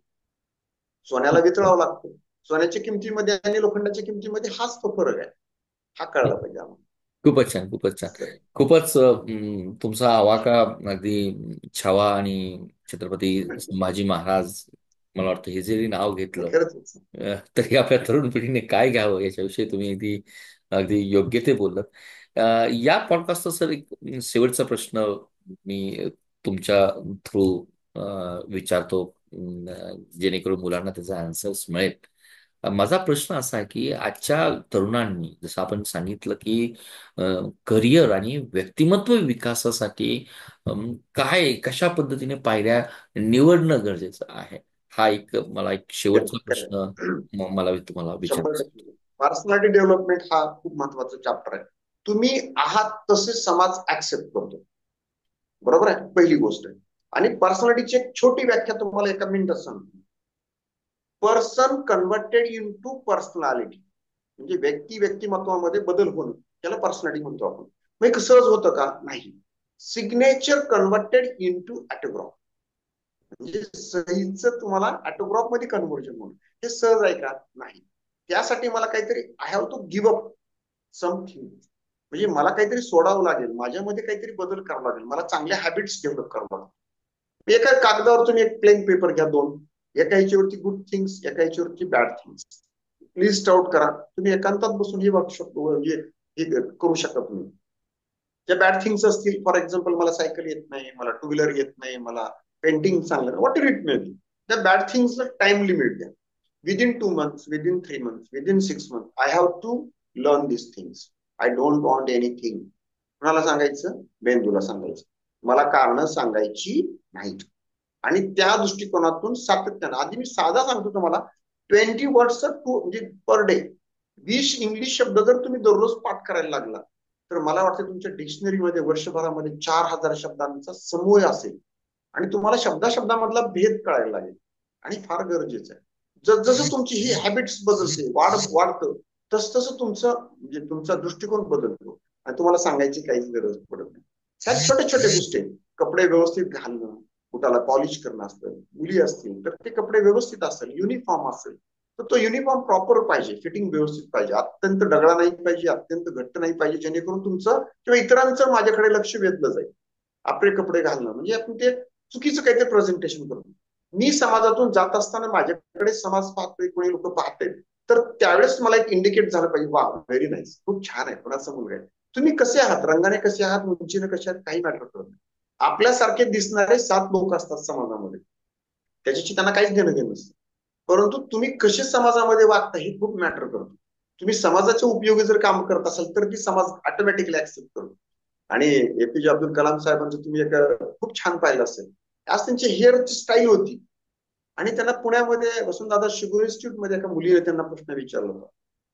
सोन्याला वितळावं लागतं. सोन्याच्या किमतीमध्ये आणि लोखंडाच्या किमतीमध्ये हाच तो फरक आहे. हा कळला पाहिजे आम्हाला. खूपच छान, खूपच छान. असं. खूपच तुमचा आवाका अगदी छावा आणि छत्रपती संभाजी महाराज, मला वाटतं हे जरी नाव नाही, घेतलं खरंच. तरी आपल्या तरुण पिढीने काय घ्यावं याच्याविषयी तुम्ही अगदी अगदी योग्य ते बोललात. या पॉडकास्टचा सर एक शेवटचा प्रश्न मी तुमच्या थ्रू विचारतो, जेणेकरून मुलांना त्याचा आन्सर्स मिळेल. माझा प्रश्न असा आहे की आजच्या तरुणांनी जसं आपण सांगितलं की करिअर आणि व्यक्तिमत्व विकासासाठी काय कशा पद्धतीने पायऱ्या निवडणं गरजेचं आहे. हा एक मला एक शेवटचा प्रश्न करेक्ट. मला तुम्हाला शंभर विचारायचा होता. टक्के पर्सनॅलिटी डेव्हलपमेंट हा खूप महत्वाचा चॅप्टर आहे. तुम्ही आहात तसे समाज ऍक्सेप्ट करतो. बरोबर आहे, पहिली गोष्ट आहे. आणि पर्सनॅलिटीची एक छोटी व्याख्या तुम्हाला एका मिनिटात सांगतो. Person converted into personality, म्हणजे व्यक्तिमत्वामध्ये बदल होणं, त्याला पर्सनॅलिटी म्हणतो आपण. मग एक सहज होतं का? नाही. Signature converted into autograph, म्हणजे सहीचं तुम्हाला ऑटोग्राफ मध्ये कन्व्हर्जन होणं, हे सहज आहे का? नाही. त्यासाठी मला काहीतरी I have to give up something, म्हणजे मला काहीतरी सोडावं लागेल, माझ्यामध्ये काहीतरी बदल करावा लागेल, मला चांगल्या हॅबिट्स डेव्हलप करावं लागेल. एका कागदावर तुम्ही एक प्लेन पेपर घ्या, दोन, एका ह्याच्यावरती गुड थिंग्स, एका ह्याच्यावरती बॅड थिंग्स, लिस्ट आउट करा. तुम्ही एकांतात बसून हे वर्कशॉप हे करू शकता तुम्ही. ज्या बॅड थिंग्स असतील, फॉर एक्झाम्पल मला सायकल येत नाही, मला टू व्हीलर येत नाही, मला पेंटिंग चांगलं, व्हॉट इट मे बी, त्या बॅड थिंग्सला टाइम लिमिट द्या. Within 2 months, within 3 months, within 6 months, I have to learn this things. I don't want anything. कुणाला सांगायचं? मेंदूला सांगायचं. मला कारण सांगायची नाहीत. आणि त्या दृष्टिकोनातून सातत्यानं, आधी मी साधा सांगतो तुम्हाला, 20 वर्ड्स म्हणजे पर डे, 20 इंग्लिश शब्द जर तुम्ही दररोज पाठ करायला लागला, तर मला वाटतं तुमच्या डिक्शनरीमध्ये वर्षभरामध्ये 4,000 शब्दांचा समूह असेल. आणि तुम्हाला शब्दाशब्दामधला भेद कळायला लागेल. आणि फार गरजेचं आहे. जसं तुमची ही हॅबिट्स बदलते, वाढतं, तस तसं तुमचं म्हणजे तुमचा दृष्टिकोन बदलतो. आणि तुम्हाला सांगायची काहीच गरज पडत नाही. ह्या छोट्या छोट्या गोष्टी आहेत. कपडे व्यवस्थित घालणं, कुठाला पॉलिश करणं असतं, मुली असतील तर ते कपडे व्यवस्थित असेल, युनिफॉर्म असेल तर तो युनिफॉर्म प्रॉपर पाहिजे, फिटिंग व्यवस्थित पाहिजे, अत्यंत डगळा नाही पाहिजे, अत्यंत घट्ट नाही पाहिजे, जेणेकरून तुमचं किंवा इतरांचं माझ्याकडे लक्ष वेधलं जाईल. आपले कपडे घालणं म्हणजे आपण ते चुकीचं काहीतरी प्रेझेंटेशन करतो. मी समाजातून जात असताना माझ्याकडे समाज पाहतोय, कोणी लोक पाहतायत, तर त्यावेळेस मला एक इंडिकेट झालं पाहिजे, वा व्हेरी नाईस, खूप छान आहे, कोणाचा मुलगा आहे. तुम्ही कसे आहात, रंगाने कसे आहात, उंचीने कसे आहात, काही मॅटर करत नाही. आपल्यासारखे दिसणारे 7 लोक असतात समाजामध्ये, त्याच्याशी त्यांना काहीच घेणं देणं नसतं. परंतु तुम्ही कसे समाजामध्ये वागता हे खूप मॅटर करतो. तुम्ही समाजाच्या उपयोगी जर काम करत असाल तर ती समाज ऑटोमॅटिकली ऍक्सेप्ट करतो. आणि एपीजे अब्दुल कलाम साहेबांचं तुम्ही एक खूप छान पाहिलं असेल, आज त्यांची हेअरची स्टाईल होती. आणि त्यांना पुण्यामध्ये वसंतदादा शुगर इन्स्टिट्यूट मध्ये एका मुलीने त्यांना प्रश्न विचारला होता,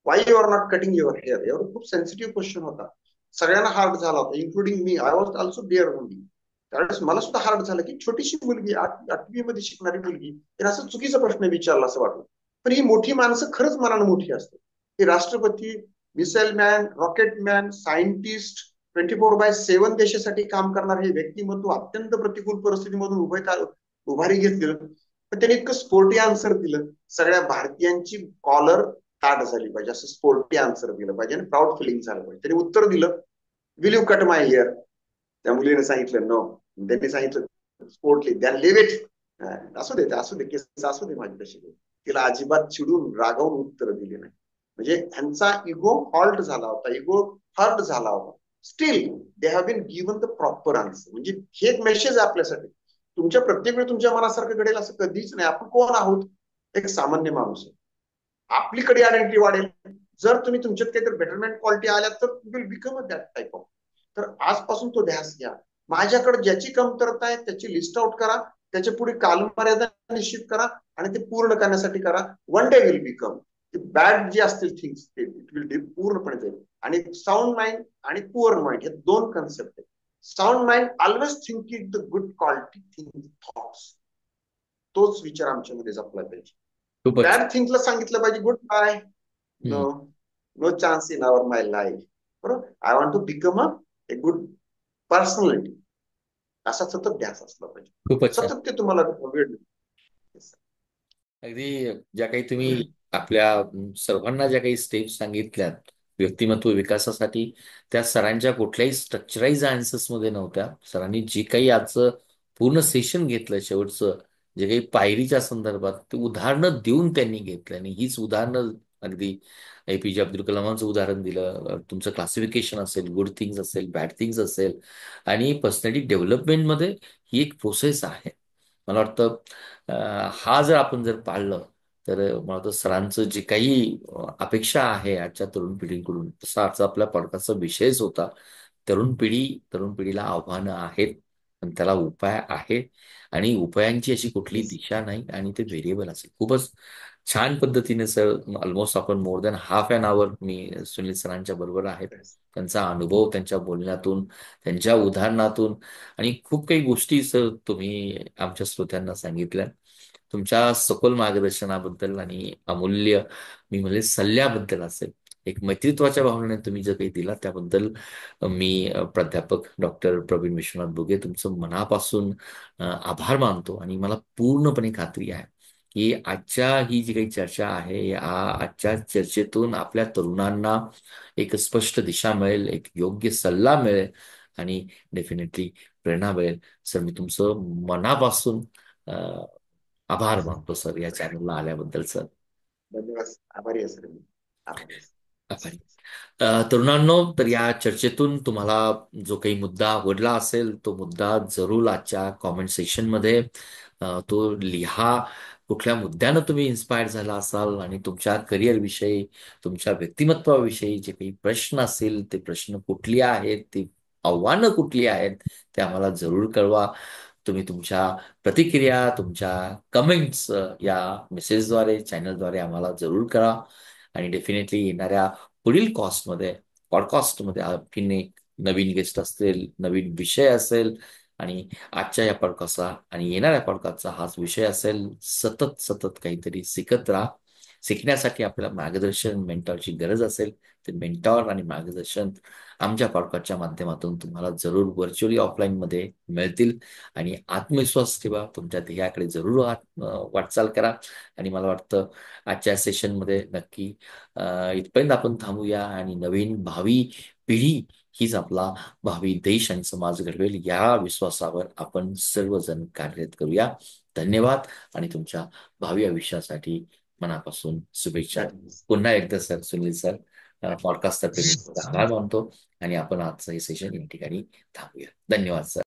why you are not cutting your hair. यावर खूप सेन्सिटिव्ह क्वेश्चन होता, सगळ्यांना हार्ड झाला होता, इन्क्लुडिंग मी, I was also there only. त्यावेळेस मला सुद्धा हार्ड झालं की छोटीशी मुलगी, 8वी मध्ये शिकणारी मुलगी, तिने असं चुकीचा प्रश्न विचारला असं वाटलं. पण ही मोठी माणसं खरंच मनानं मोठी असतात. हे राष्ट्रपती, missile man, rocket man, scientist, 24/7 देशासाठी काम करणारे हे व्यक्तिमत्व अत्यंत प्रतिकूल परिस्थितीमधून उभारी घेतलेलं. पण त्यांनी इतकं स्पोर्टी आन्सर दिलं, सगळ्या भारतीयांची कॉलर ताट झाली पाहिजे असं स्पोर्टी आन्सर दिलं पाहिजे आणि प्राऊड फिलिंग झालं पाहिजे. त्यांनी उत्तर दिलं, will you cut my hair. त्या मुलीने सांगितलं नो. त्यांनी सांगितलं स्पोर्टली, द्या लिव्ह इट, असू दे असू दे, केस असू दे माझी तशी. तिला अजिबात चिडून रागावून उत्तर दिले नाही. म्हणजे त्यांचा इगो हॉल्ट झाला होता, इगो हर्ट झाला होता. Still they have been given the proper answer. म्हणजे हे एक मेसेज आहे आपल्यासाठी. तुमच्या प्रत्येक वेळी तुमच्या मनासारखं घडेल असं कधीच नाही. आपण कोण आहोत? एक सामान्य माणूस आहे. आपलीकडे आयडेंटिटी वाढेल जर तुम्ही तुमच्यात काहीतरी बेटरमेंट क्वालिटी आल्या, तर will become that type of. तर आजपासून तो ध्यास घ्या. माझ्याकडे ज्याची कमतरता आहे त्याची लिस्ट आउट करा, त्याच्या पुढे कालमर्यादा निश्चित करा आणि ते पूर्ण करण्यासाठी करा. One day will become. Bad जे असतील थिंग्स ते इट विल पूर्णपणे जाईल. आणि साऊंड माइंड आणि पुअर माइंड हे दोन कन्सेप्ट आहेत. Sound mind always thinking the good quality thing thoughts, तोच विचार आमच्यामध्ये जपला पाहिजे. खूपच. बॅड थिंग्सला सांगितलं पाहिजे goodbye, no, hmm. No chance in our my life. बरोबर, I want to become a good personality, असा सतत ध्यास असला पाहिजे. खूपच छान. सतत ते तुम्हाला वेळ. अगदी ज्या काही तुम्ही आपल्या सर्वांना ज्या काही स्टेप्स सांगितल्यात व्यक्तिमत्व विकासासाठी, त्या सरांच्या कुठल्याही स्ट्रक्चराइज आन्सर्स मध्ये नव्हत्या. सरांनी जे काही आजचं पूर्ण सेशन घेतलं शेवटचं, जे काही पायरीच्या संदर्भात ते उदाहरणं देऊन त्यांनी घेतलं आणि हीच उदाहरणं अगदी एपीजे अब्दुल कलामांचं उदाहरण दिलं, तुमचं क्लासिफिकेशन असेल, गुड थिंग्स असेल, बॅड थिंग्स असेल, आणि पर्सनॅलिटी डेव्हलपमेंटमध्ये ही एक प्रोसेस आहे. मला वाटतं हा जर आपण जर पाळलं तर मला वाटतं सरांचं जे काही अपेक्षा आहे आजच्या तरुण पिढीकडून, तसा आजचा आपल्या पॉडकास्टचा विषयच होता. तरुण पिढीला आव्हानं आहेत, पण त्याला उपाय आहे आणि उपायांची अशी कुठली येस. दिशा नाही आणि ते व्हेरिएबल असेल. खूपच छान पद्धतीने सर, ऑलमोस्ट आपण मोर दॅन हाफ अन आवर मी सुनील सरांच्या बरोबर आहेत. त्यांचा अनुभव त्यांच्या बोलण्यातून, त्यांच्या उदाहरणातून आणि खूप काही गोष्टी सर तुम्ही आमच्या श्रोत्यांना सांगितल्या. तुमच्या सखोल मार्गदर्शनाबद्दल आणि अमूल्य मी म्हणजे सल्ल्याबद्दल असेल, एक मैत्रित्वाच्या भावनेने तुम्ही जे काही दिला त्याबद्दल मी प्राध्यापक डॉक्टर प्रवीण विश्वनाथ बुगे तुमचं मनापासून आभार मानतो आणि मला पूर्णपणे खात्री आहे की आजच्या ही जी काही चर्चा आहे या आजच्या चर्चेतून आपल्या तरुणांना एक स्पष्ट दिशा मिळेल, एक योग्य सल्ला मिळेल आणि डेफिनेटली प्रेरणा मिळेल. सर मी तुमचं मनापासून आभार मानतो सर या चॅनलला आल्याबद्दल सर. धन्यवाद. आभारी आहे सर मी. आभारी आहे. आभारी. तरुणांनो, तर या चर्चेतून तुम्हाला जो काही मुद्दा आवडला असेल तो मुद्दा जरूर आजच्या कॉमेंट सेक्शनमध्ये तो लिहा. कुठल्या मुद्द्यानं तुम्ही इन्स्पायर झाला असाल आणि तुमच्या करिअर विषयी, तुमच्या व्यक्तिमत्वाविषयी जे काही प्रश्न असतील ते प्रश्न कुठली आहेत, ती आव्हानं कुठली आहेत, ते आम्हाला जरूर कळवा. तुम्ही तुमच्या प्रतिक्रिया, तुमच्या कमेंट्स या मेसेजद्वारे, चॅनलद्वारे आम्हाला जरूर करा आणि डेफिनेटली येणाऱ्या पुढील पॉडकास्टमध्ये आणखीन एक नवीन गेस्ट असतील, नवीन विषय असेल आणि आजच्या या पॉडकास्टचा आणि येणाऱ्या पॉडकास्टचा हाच विषय असेल, सतत सतत काहीतरी शिकत राहा. शिकण्यासाठी आपल्याला मार्गदर्शन, मेंटॉरची गरज असेल, ते मेंटॉर आणि मार्गदर्शन आमच्या पॉडकास्टच्या माध्यमातून तुम्हाला जरूर व्हर्च्युअली ऑफलाईनमध्ये मिळतील. आणि आत्मविश्वास ठेवा, तुमच्या ध्येयाकडे जरूर वाटचाल करा. आणि मला वाटतं आजच्या सेशनमध्ये नक्की इथपर्यंत आपण थांबूया आणि नवीन भावी पिढी हीच आपला भावी देश आणि समाज घडवेल या विश्वासावर आपण सर्वजण कार्यरत करूया. धन्यवाद आणि तुमच्या भावी आयुष्यासाठी मनापासून शुभेच्छा. धन्यवाद. पुन्हा एकदा सर, सुनील सर, पॉडकास्ट तर्फे मी तुमचा आभार मानतो आणि आपण आजचं हे सेशन या ठिकाणी थांबूया. धन्यवाद सर.